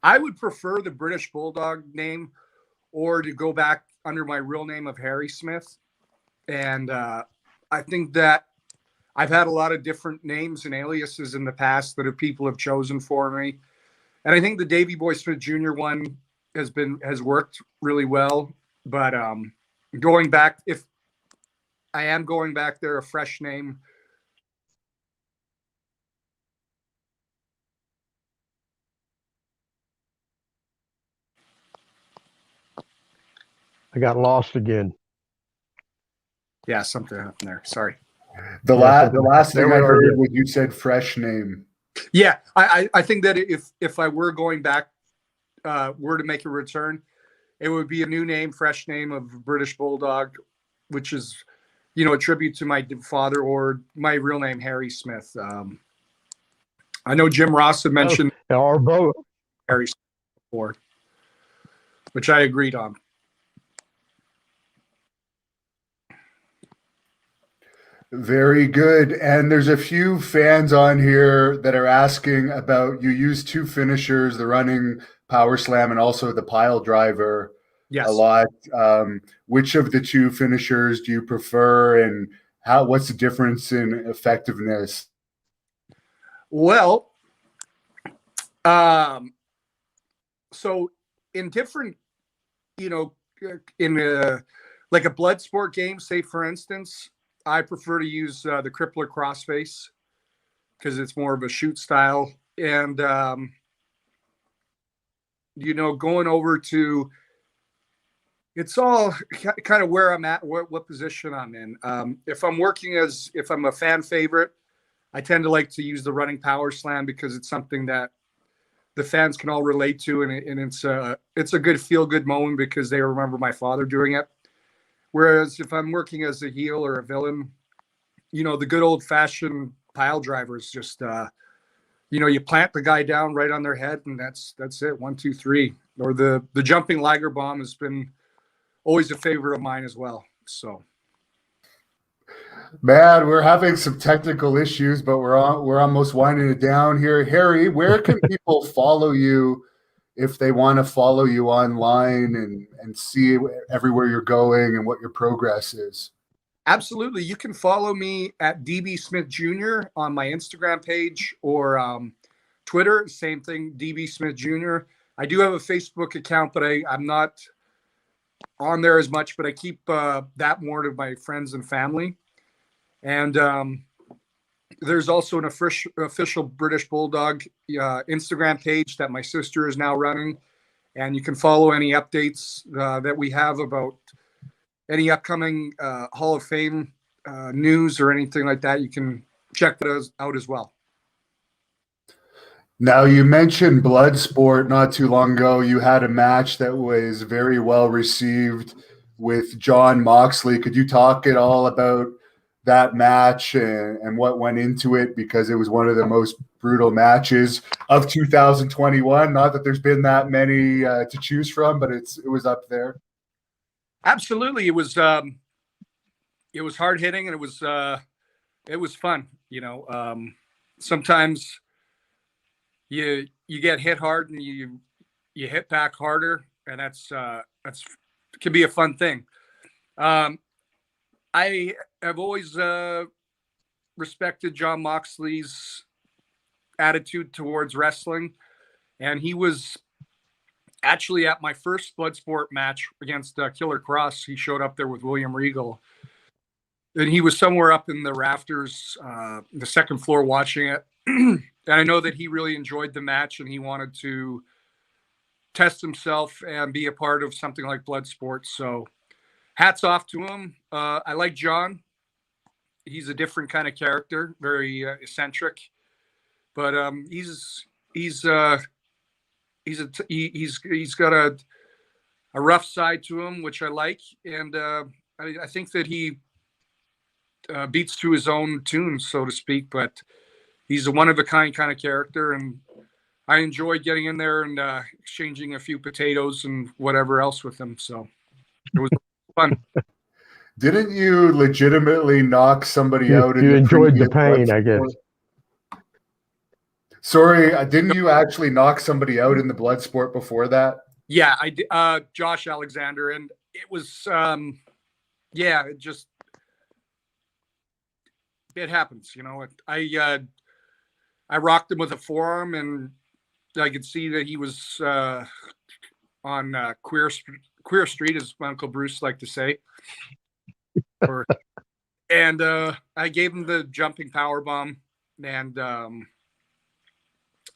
I would prefer the British Bulldog name, or to go back under my real name of Harry Smith. And I think that I've had a lot of different names and aliases in the past that people have chosen for me. And I think the Davey Boy Smith Jr. one has worked really well. But going back, if I am going back there, a fresh name. I got lost again. Yeah, something happened there. Sorry. The last thing I heard was you said fresh name. Yeah, I think that if I were going back, were to make a return, it would be a new name, fresh name of British Bulldog, which is, a tribute to my father, or my real name, Harry Smith. I know Jim Ross had mentioned or both Harry Smith before, which I agreed on. Very good. And there's a few fans on here that are asking about, you use two finishers, the running power slam and also the pile driver. Yes. A lot. Which of the two finishers do you prefer, and what's the difference in effectiveness? Well, so in different, in like a blood sport game, say for instance, I prefer to use the crippler crossface because it's more of a shoot style. And, going over to, it's all kind of where I'm at, what position I'm in. If I'm a fan favorite, I tend to like to use the running power slam because it's something that the fans can all relate to. And it's a good feel-good moment because they remember my father doing it. Whereas if I'm working as a heel or a villain, the good old fashioned pile driver is just, you plant the guy down right on their head, and that's it. 1, 2, 3. Or the jumping Liger bomb has been always a favorite of mine as well. So, man, we're having some technical issues, but we're almost winding it down here. Harry, where can people follow you if they want to follow you online and see everywhere you're going and what your progress is? Absolutely. You can follow me at DB Smith Jr. on my Instagram page, or Twitter, same thing, DB Smith Jr. I do have a Facebook account, but I'm not on there as much, but I keep that more to my friends and family. And there's also an official British Bulldog Instagram page that my sister is now running. And you can follow any updates that we have about any upcoming Hall of Fame news or anything like that, you can check those out as well. Now, you mentioned Bloodsport not too long ago. You had a match that was very well received with John Moxley. Could you talk at all about that match and what went into it? Because it was one of the most brutal matches of 2021. Not that there's been that many to choose from, but it was up there. Absolutely. It was hard hitting, and it was fun. Sometimes you get hit hard and you hit back harder, and that's can be a fun thing. I have always respected John Moxley's attitude towards wrestling, and he was actually at my first Bloodsport match against Killer Cross. He showed up there with William Regal, and he was somewhere up in the rafters, the second floor, watching it. And I know that he really enjoyed the match, and he wanted to test himself and be a part of something like Bloodsport. So hats off to him. I like John. He's a different kind of character, very eccentric, but he's got a rough side to him, which I like, and I think that he beats to his own tune, so to speak. But he's a one of a kind of character, and I enjoy getting in there and exchanging a few potatoes and whatever else with him. So it was fun. Didn't you legitimately knock somebody out? You enjoyed the pain, I guess. Sorry, didn't you actually knock somebody out in the Bloodsport before that? Yeah, I did. Josh Alexander, and it was, it happens, I rocked him with a forearm, and I could see that he was on queer street, as my Uncle Bruce liked to say. And I gave him the jumping power bomb, and I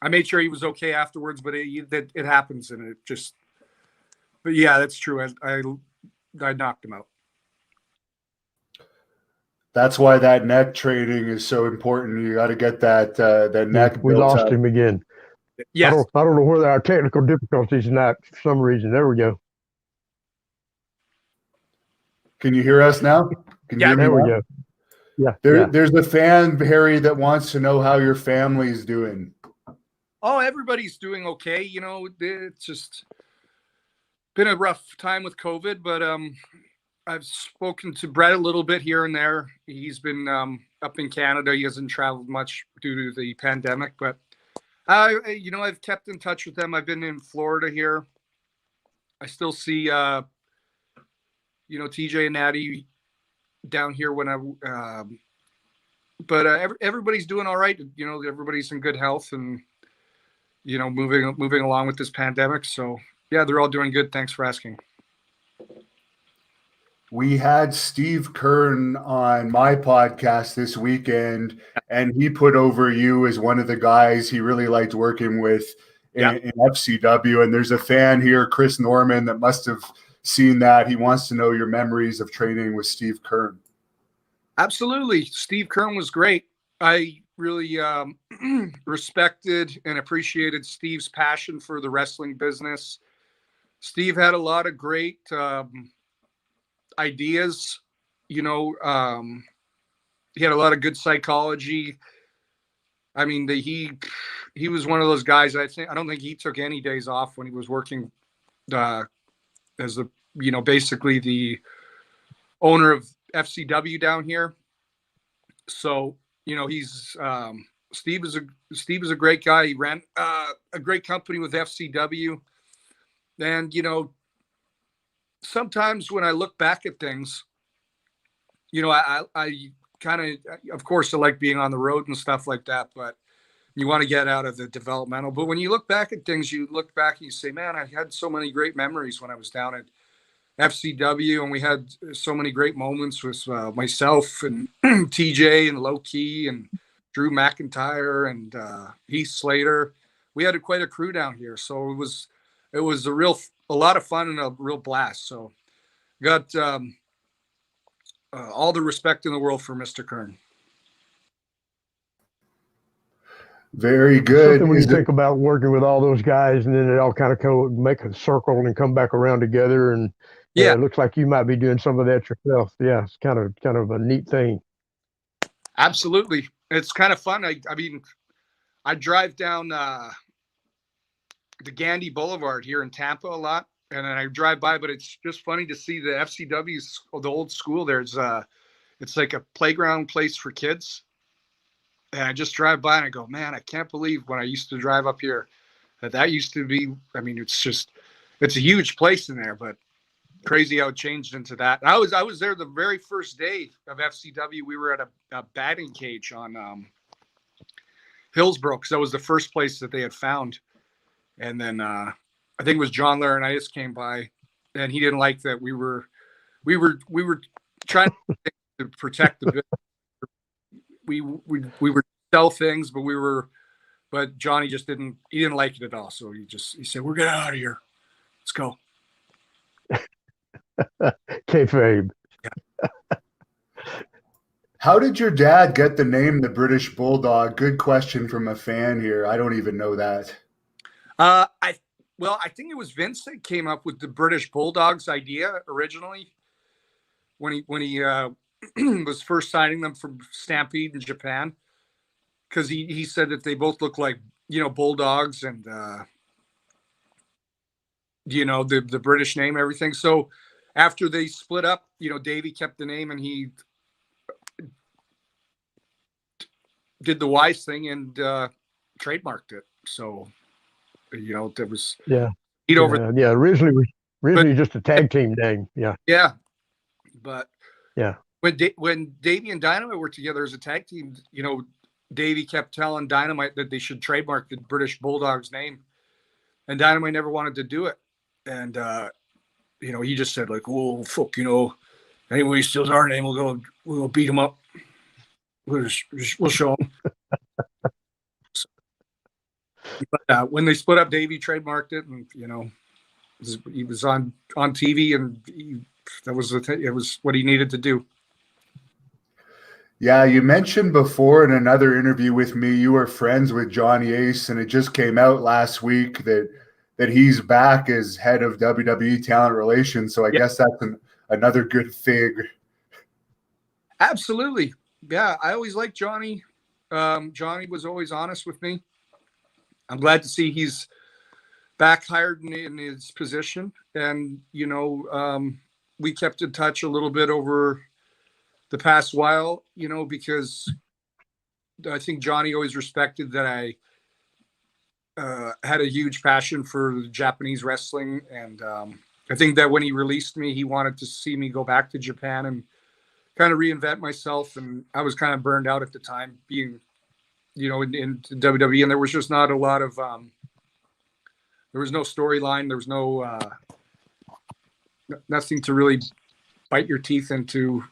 made sure he was okay afterwards. But it happens, and it just. But yeah, that's true. I knocked him out. That's why that neck training is so important. You got to get that neck. We lost him again. Yes. I don't know where there are technical difficulties in that for some reason. There we go. Can you hear us now? There we go. Yeah. There's a fan, Harry, that wants to know how your family's doing. Oh, everybody's doing okay. It's just been a rough time with COVID, but I've spoken to Brett a little bit here and there. He's been up in Canada. He hasn't traveled much due to the pandemic, but I've kept in touch with them. I've been in Florida here. I still see TJ and Natty down here when but everybody's doing all right. Everybody's in good health and moving along with this pandemic. So yeah, they're all doing good. Thanks for asking. We had Steve Kern on my podcast this weekend, and he put over you as one of the guys he really liked working with in FCW. And there's a fan here, Chris Norman, that must have seen that. He wants to know your memories of training with Steve Kern. Absolutely. Steve Kern was great. I really respected and appreciated Steve's passion for the wrestling business. Steve had a lot of great ideas. He had a lot of good psychology. I mean, he was one of those guys. I don't think he took any days off when he was working as basically the owner of FCW down here. So he's Steve is a great guy. He ran a great company with FCW, and sometimes when I look back at things, I kind of course I like being on the road and stuff like that, but you want to get out of the developmental. But when you look back at things, you look back and you say, man, I had so many great memories when I was down at FCW, and we had so many great moments with myself and TJ and Low Key and Drew McIntyre and Heath Slater. We had quite a crew down here, so it was a lot of fun and a real blast. So got all the respect in the world for Mr. Kern. Very good. Something when you think about working with all those guys, and then it all kind of make a circle and come back around together. And Yeah, it looks like you might be doing some of that yourself. Yeah, it's kind of a neat thing. absolutely. It's kind of fun. I mean, I drive down the Gandy Boulevard here in Tampa a lot, and then I drive by. But it's just funny to see the FCW's, the old school. There's it's like a playground place for kids. And I just drive by and I go, man, I can't believe when I used to drive up here that used to be. I mean, it's a huge place in there, but crazy how it changed into that. I was there the very first day of FCW. We were at a batting cage on Hillsborough, because that was the first place that they had found. And then I think it was John Laurinaitis came by, and he didn't like that we were trying to protect the business. We were sell things, but Johnny just didn't like it at all. So he said, "We're getting out of here. Let's go." Kayfabe. Yeah. How did your dad get the name the British Bulldog? Good question from a fan here. I don't even know that. I think it was Vince that came up with the British Bulldogs idea originally when he was first signing them from Stampede in Japan, because he said that they both look like, bulldogs, and the British name and everything. So after they split up, Davey kept the name, and he did the wise thing and trademarked it. So there was originally just a tag team name. But yeah. When Davey and Dynamite were together as a tag team, Davey kept telling Dynamite that they should trademark the British Bulldogs name, and Dynamite never wanted to do it. And he just said, like, "Oh fuck, anybody steals our name, we'll beat him up. We'll show him." But when they split up, Davey trademarked it, and he was on TV, and that was it was what he needed to do. Yeah, you mentioned before in another interview with me, you were friends with Johnny Ace, and it just came out last week that he's back as head of WWE Talent Relations. So I guess that's another good thing. Absolutely. Yeah, I always liked Johnny. Johnny was always honest with me. I'm glad to see he's back hired in his position. And, we kept in touch a little bit over the past while, because I think Johnny always respected that I had a huge passion for Japanese wrestling. And I think that when he released me, he wanted to see me go back to Japan and kind of reinvent myself. And I was kind of burned out at the time being, in WWE, and there was just not a lot of, there was no storyline. There was no, nothing to really bite your teeth into,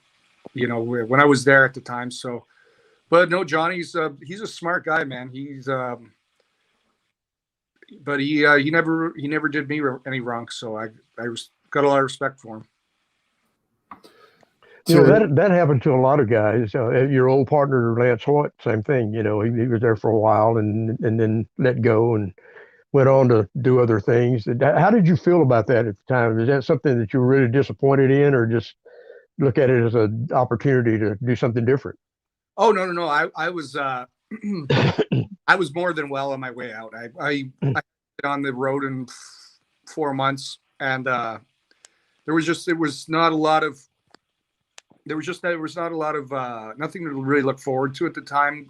when I was there at the time. So, but no, Johnny's, he's a smart guy, man. He's, but he never did me any wrong. So I got a lot of respect for him. That happened to a lot of guys. Your old partner Lance Hoyt, same thing. He was there for a while and then let go and went on to do other things. How did you feel about that at the time? Is that something that you were really disappointed in, or just look at it as an opportunity to do something different? Oh, no. I was I was more than well on my way out. I on the road in 4 months, and there was not a lot of nothing to really look forward to at the time.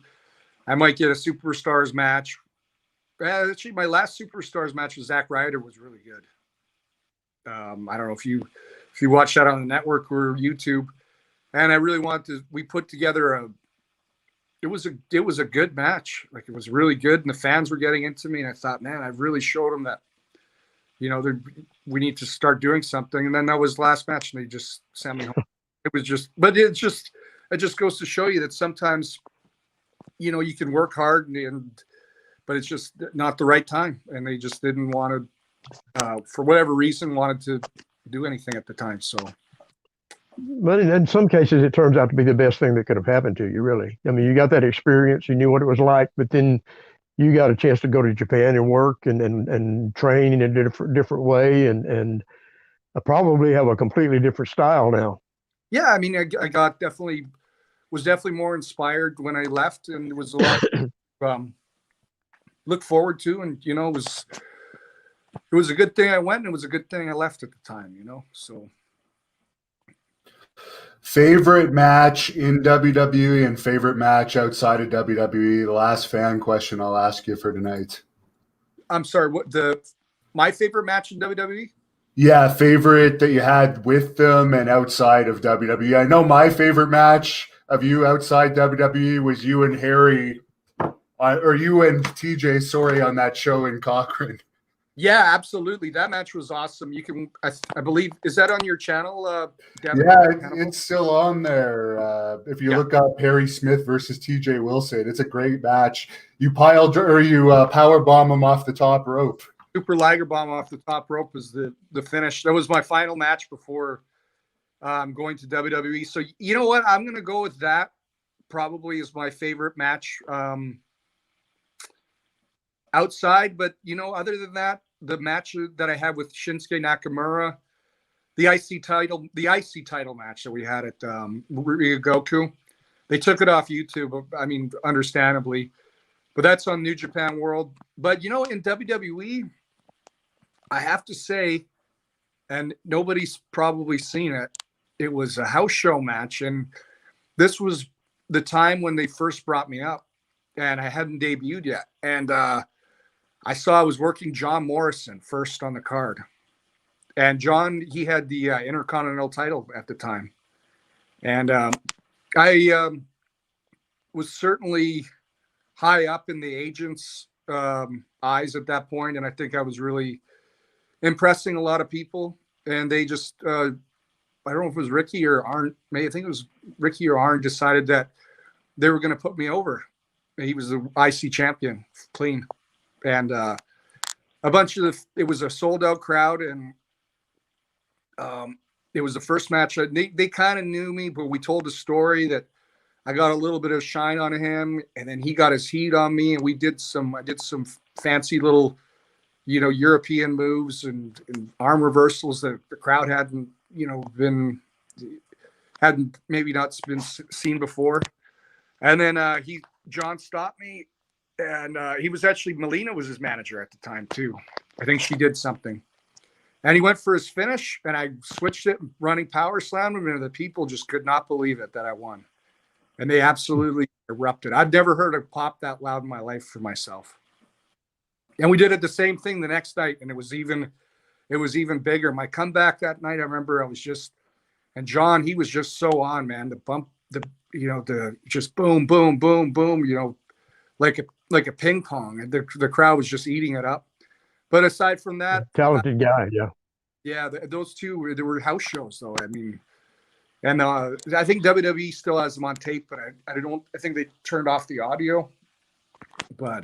I might get a Superstars match. Actually, my last Superstars match with Zack Ryder was really good. I don't know if you watched that on the network or YouTube. And I really we put together it was a good match. Like, it was really good, and the fans were getting into me, and I thought, man, I really showed them that, we need to start doing something. And then that was the last match, and they just sent me home. It just goes to show you that sometimes, you can work hard but it's just not the right time. And they just didn't want to, for whatever reason, wanted to do anything at the time. So But in some cases, it turns out to be the best thing that could have happened to you, really. I mean, you got that experience, you knew what it was like, but then you got a chance to go to Japan and work and train in a different way and probably have a completely different style now. Yeah, I mean, I got was definitely more inspired when I left, and there was a lot look forward to, and it was a good thing I went, and it was a good thing I left at the time, So Favorite match in WWE and favorite match outside of WWE? The last fan question I'll ask you for tonight. I'm sorry, my favorite match in WWE? Yeah, favorite that you had with them and outside of WWE. I know my favorite match of you outside WWE was you and Harry, or you and TJ, sorry, on that show in Cochrane. Yeah, absolutely. That match was awesome. You can, I believe, is that on your channel, Devin? Yeah, it's still on there. If you look up Harry Smith versus TJ Wilson, it's a great match. You power bomb him off the top rope. Super Liger bomb off the top rope was the finish. That was my final match before going to WWE. So you know what? I'm going to go with that. Probably is my favorite match outside. But other than that, the match that I had with Shinsuke Nakamura, the IC title match that we had at Ryogoku, they took it off YouTube. I mean, understandably, but that's on New Japan World. But in WWE, I have to say, and nobody's probably seen it, it was a house show match. And this was the time when they first brought me up, and I hadn't debuted yet. And I was working John Morrison first on the card. And John, he had the Intercontinental title at the time. And I was certainly high up in the agent's eyes at that point. And I think I was really impressing a lot of people. And they just, I don't know if it was Ricky or Arn, I think it was Ricky or Arn decided that they were going to put me over. He was the IC champion, clean. And a bunch of it was a sold out crowd. And it was the first match. They kind of knew me, but we told the story that I got a little bit of shine on him, and then he got his heat on me, and I did some fancy little, European moves and arm reversals that the crowd hadn't maybe not been seen before. And then John stopped me, and he was actually, Melina was his manager at the time too. I think she did something. And he went for his finish, and I switched it, running power slammed him, and the people just could not believe it that I won. And they absolutely erupted. I've never heard a pop that loud in my life for myself. And we did it the same thing the next night, and it was even bigger. My comeback that night, I remember and John, he was just so on, man. The bump, the just boom, boom, boom, boom, like a ping pong, and the crowd was just eating it up. But aside from that, talented guy, yeah. Yeah, those two, there were house shows, though. I mean, and I think WWE still has them on tape, but I think they turned off the audio. But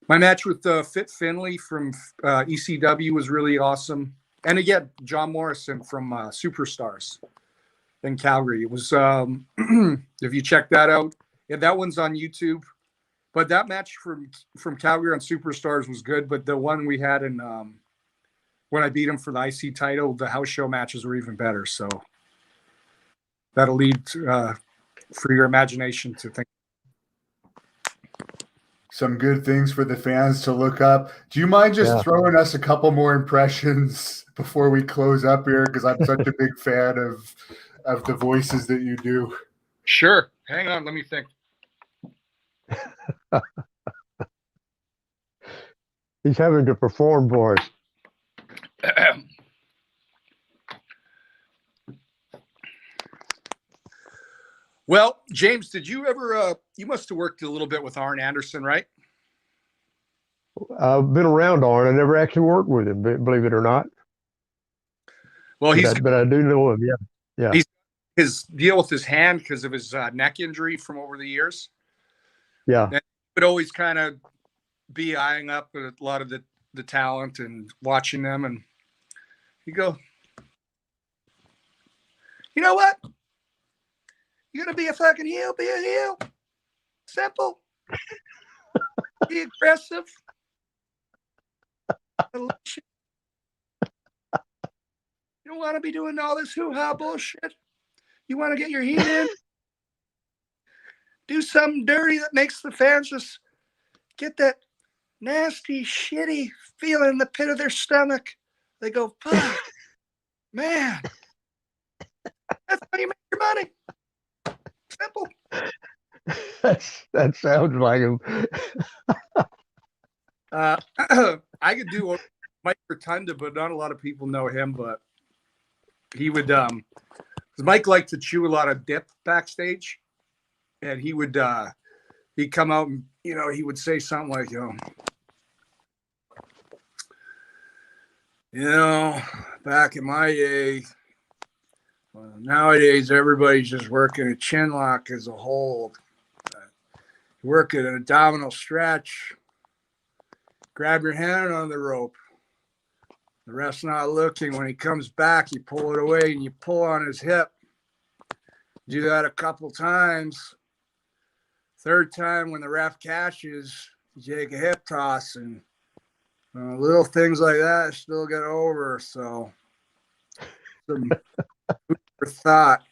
my match with Fit Finley from ECW was really awesome. And again, John Morrison from Superstars in Calgary. It was, if you check that out, that one's on YouTube. But that match from Calgary on Superstars was good. But the one we had in when I beat him for the IC title, the house show matches were even better. So that'll lead for your imagination to think. Some good things for the fans to look up. Do you mind just throwing us a couple more impressions before we close up here? Because I'm such a big fan of the voices that you do. Sure. Hang on. Let me think. He's having to perform for us. Well, James, did you ever you must have worked a little bit with Arn Anderson, right? I've been around Arn. I never actually worked with him, believe it or not. Well, but I do know him. Yeah. He's his deal with his hand because of his neck injury from over the years. Yeah. And he would always kind of be eyeing up a lot of the talent and watching them, and you go, You know what? You're gonna be a fucking heel, be a heel. Simple. Be aggressive. You don't want to be doing all this hoo-ha bullshit. You want to get your heat in. Do something dirty that makes the fans just get that nasty, shitty feeling in the pit of their stomach. They go, fuck, man. That's how you make your money. Simple. That sounds like him. I could do Mike Rotunda, but not a lot of people know him. But he would, Mike liked to chew a lot of dip backstage, and he'd come out and he would say something like, back in my day, nowadays everybody's just working a chin lock as a hold, working an abdominal stretch. Grab your hand on the rope. The ref's not looking. When he comes back, you pull it away and you pull on his hip. Do that a couple times. Third time, when the ref catches, you take a hip toss, and little things like that still get over. So, some food for thought,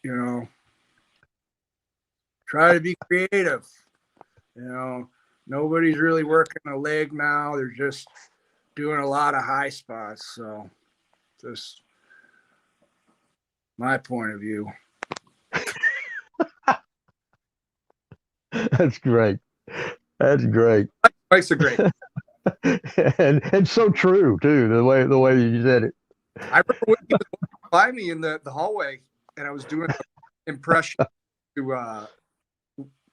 Try to be creative. Nobody's really working a leg now. They're just doing a lot of high spots. So, just my point of view. That's great. That's great. Mike's a great. and so true too. The way you said it. I remember when he was by me in the hallway, and I was doing an impression to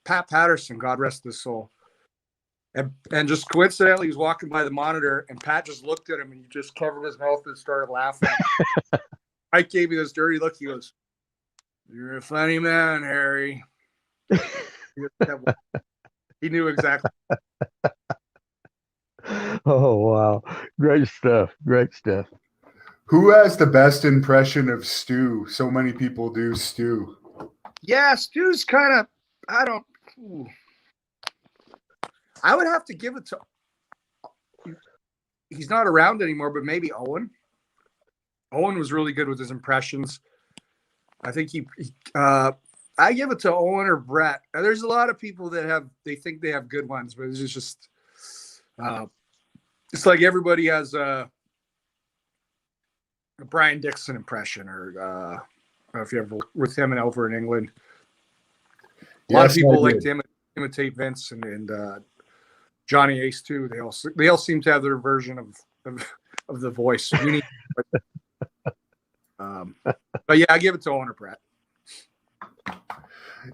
Pat Patterson, God rest his soul. And just coincidentally, he was walking by the monitor, and Pat just looked at him, and he just covered his mouth and started laughing. Mike gave me this dirty look. He goes, "You're a funny man, Harry." He knew exactly. Oh, wow. Great stuff. Great stuff. Who has the best impression of Stu? So many people do Stu. Yeah, Stu's kind of, I would have to give it to, he's not around anymore, but maybe Owen. Owen was really good with his impressions. I think I give it to Owen or Brett. There's a lot of people that they think they have good ones, but it's just, it's like everybody has a Brian Dixon impression, or if you ever with him and over in England. A lot of people like to imitate Vince and Johnny Ace too. They all seem to have their version of the voice. But yeah, I give it to Owen or Brett.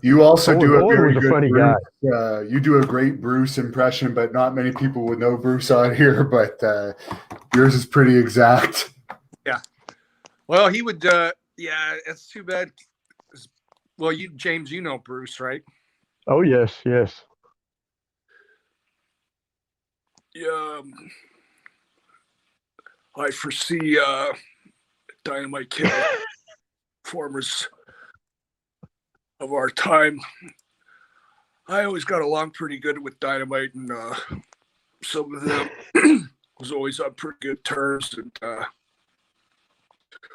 You also do a very good funny Bruce. guy. You do a great Bruce impression, but not many people would know Bruce on here. But yours is pretty exact. Yeah. Well, he would. Yeah, it's too bad. Well, James, you know Bruce, right? Oh yes, yes. Yeah. I foresee Dynamite Kid, performers of our time. I always got along pretty good with Dynamite, and some of them was always on pretty good terms, and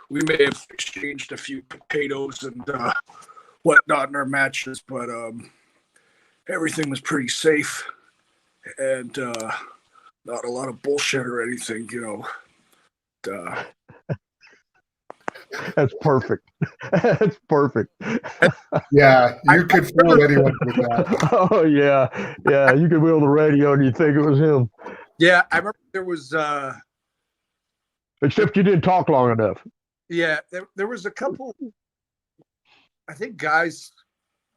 we may have exchanged a few potatoes and whatnot in our matches, but everything was pretty safe and not a lot of bullshit or anything, That's perfect. That's perfect. Yeah, you could fool anyone with that. Oh yeah, yeah. You could wheel the radio and you think it was him. Yeah, I remember there was. Except you didn't talk long enough. Yeah, there was a couple. I think guys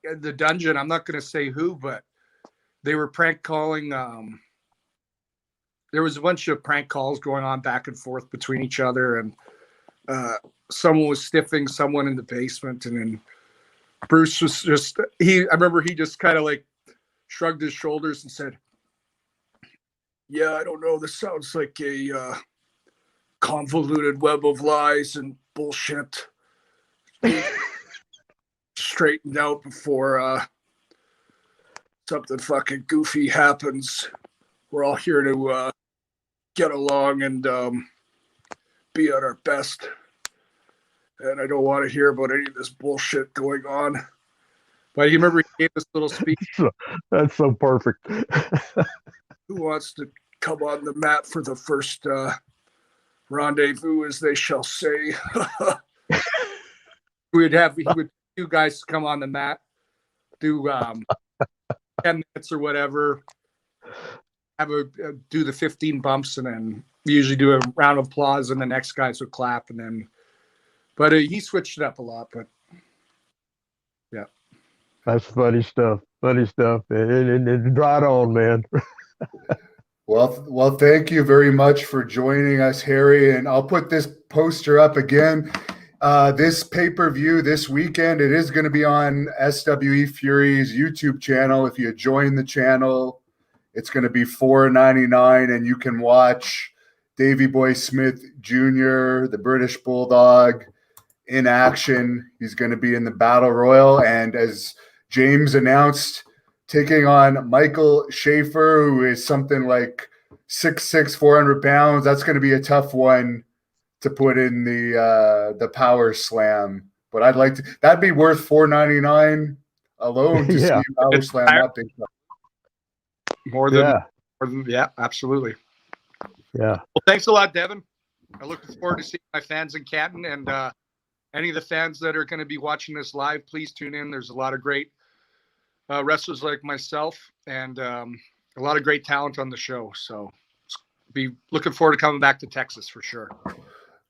in the dungeon. I'm not going to say who, but they were prank calling. There was a bunch of prank calls going on back and forth between each other, and someone was stiffing someone in the basement, and then Bruce was just I remember he just kind of like shrugged his shoulders and said, "Yeah, I don't know. This sounds like a convoluted web of lies and bullshit. straightened out before something fucking goofy happens. We're all here to get along and be at our best. And I don't want to hear about any of this bullshit going on. But you remember he gave this little speech. That's so perfect. Who wants to come on the mat for the first rendezvous, as they shall say? he would you guys come on the mat, do 10 minutes or whatever, do the 15 bumps, and then usually do a round of applause, and the next guys would clap, and then. But he switched it up a lot. But yeah, that's funny stuff. Funny stuff. It's right on, man. Well, thank you very much for joining us, Harry. And I'll put this poster up again. This pay-per-view this weekend, it is going to be on SWE Fury's YouTube channel. If you join the channel, it's going to be $4.99, and you can watch Davey Boy Smith Jr., the British Bulldog, in action. He's going to be in the Battle Royal. And as James announced, taking on Michael Schaefer, who is something like 6'6", 400 pounds. That's going to be a tough one to put in the power slam. But I'd like to. That'd be worth $4.99 alone to see power slam that big. More than yeah, absolutely. Yeah. Well, thanks a lot, Devin. I look forward to seeing my fans in Canton, and any of the fans that are going to be watching this live, please tune in. There's a lot of great wrestlers like myself, and a lot of great talent on the show. So be looking forward to coming back to Texas for sure.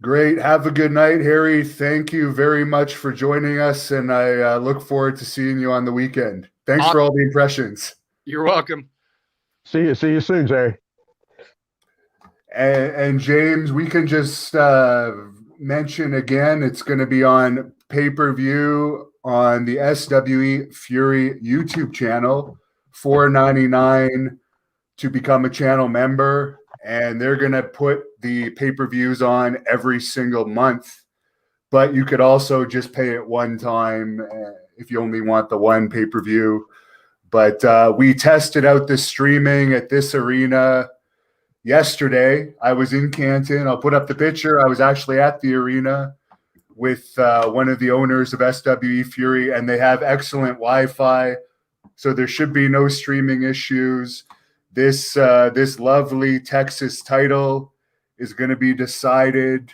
Great. Have a good night, Harry. Thank you very much for joining us, and I look forward to seeing you on the weekend. Thanks for all the impressions. You're welcome. See you soon, Harry. And James, we can just mention again, it's going to be on pay-per-view on the SWE Fury YouTube channel, $4.99 to become a channel member. And they're going to put the pay-per-views on every single month. But you could also just pay it one time if you only want the one pay-per-view. But we tested out the streaming at this arena yesterday. I was in Canton. I'll put up the picture. I was actually at the arena with one of the owners of SWE Fury, and they have excellent Wi-Fi, so there should be no streaming issues. This lovely Texas title is going to be decided.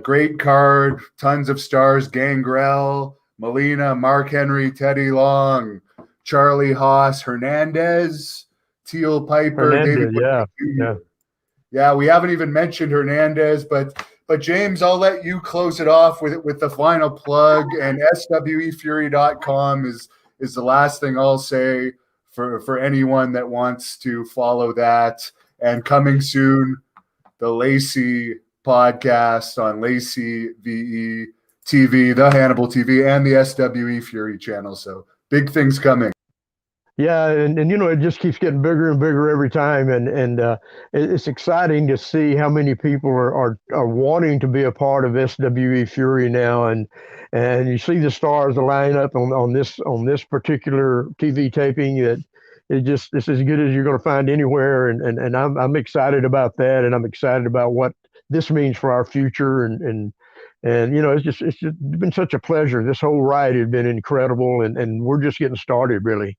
Great card, tons of stars: Gangrel, Molina, Mark Henry, Teddy Long, Charlie Haas, Hernandez, Teal Piper, David. Yeah. We haven't even mentioned Hernandez, but James, I'll let you close it off with the final plug. And SWEFury.com is the last thing I'll say for anyone that wants to follow that. And coming soon, the Lacey podcast on Lacey VE TV, the Hannibal TV, and the SWE Fury channel. So big things coming. Yeah, and it just keeps getting bigger and bigger every time, and it's exciting to see how many people are wanting to be a part of SWE Fury now, and you see the stars line up on this particular TV taping that it's as good as you're going to find anywhere, and I'm excited about that, and I'm excited about what this means for our future, and it's just been such a pleasure. This whole ride has been incredible, and we're just getting started, really.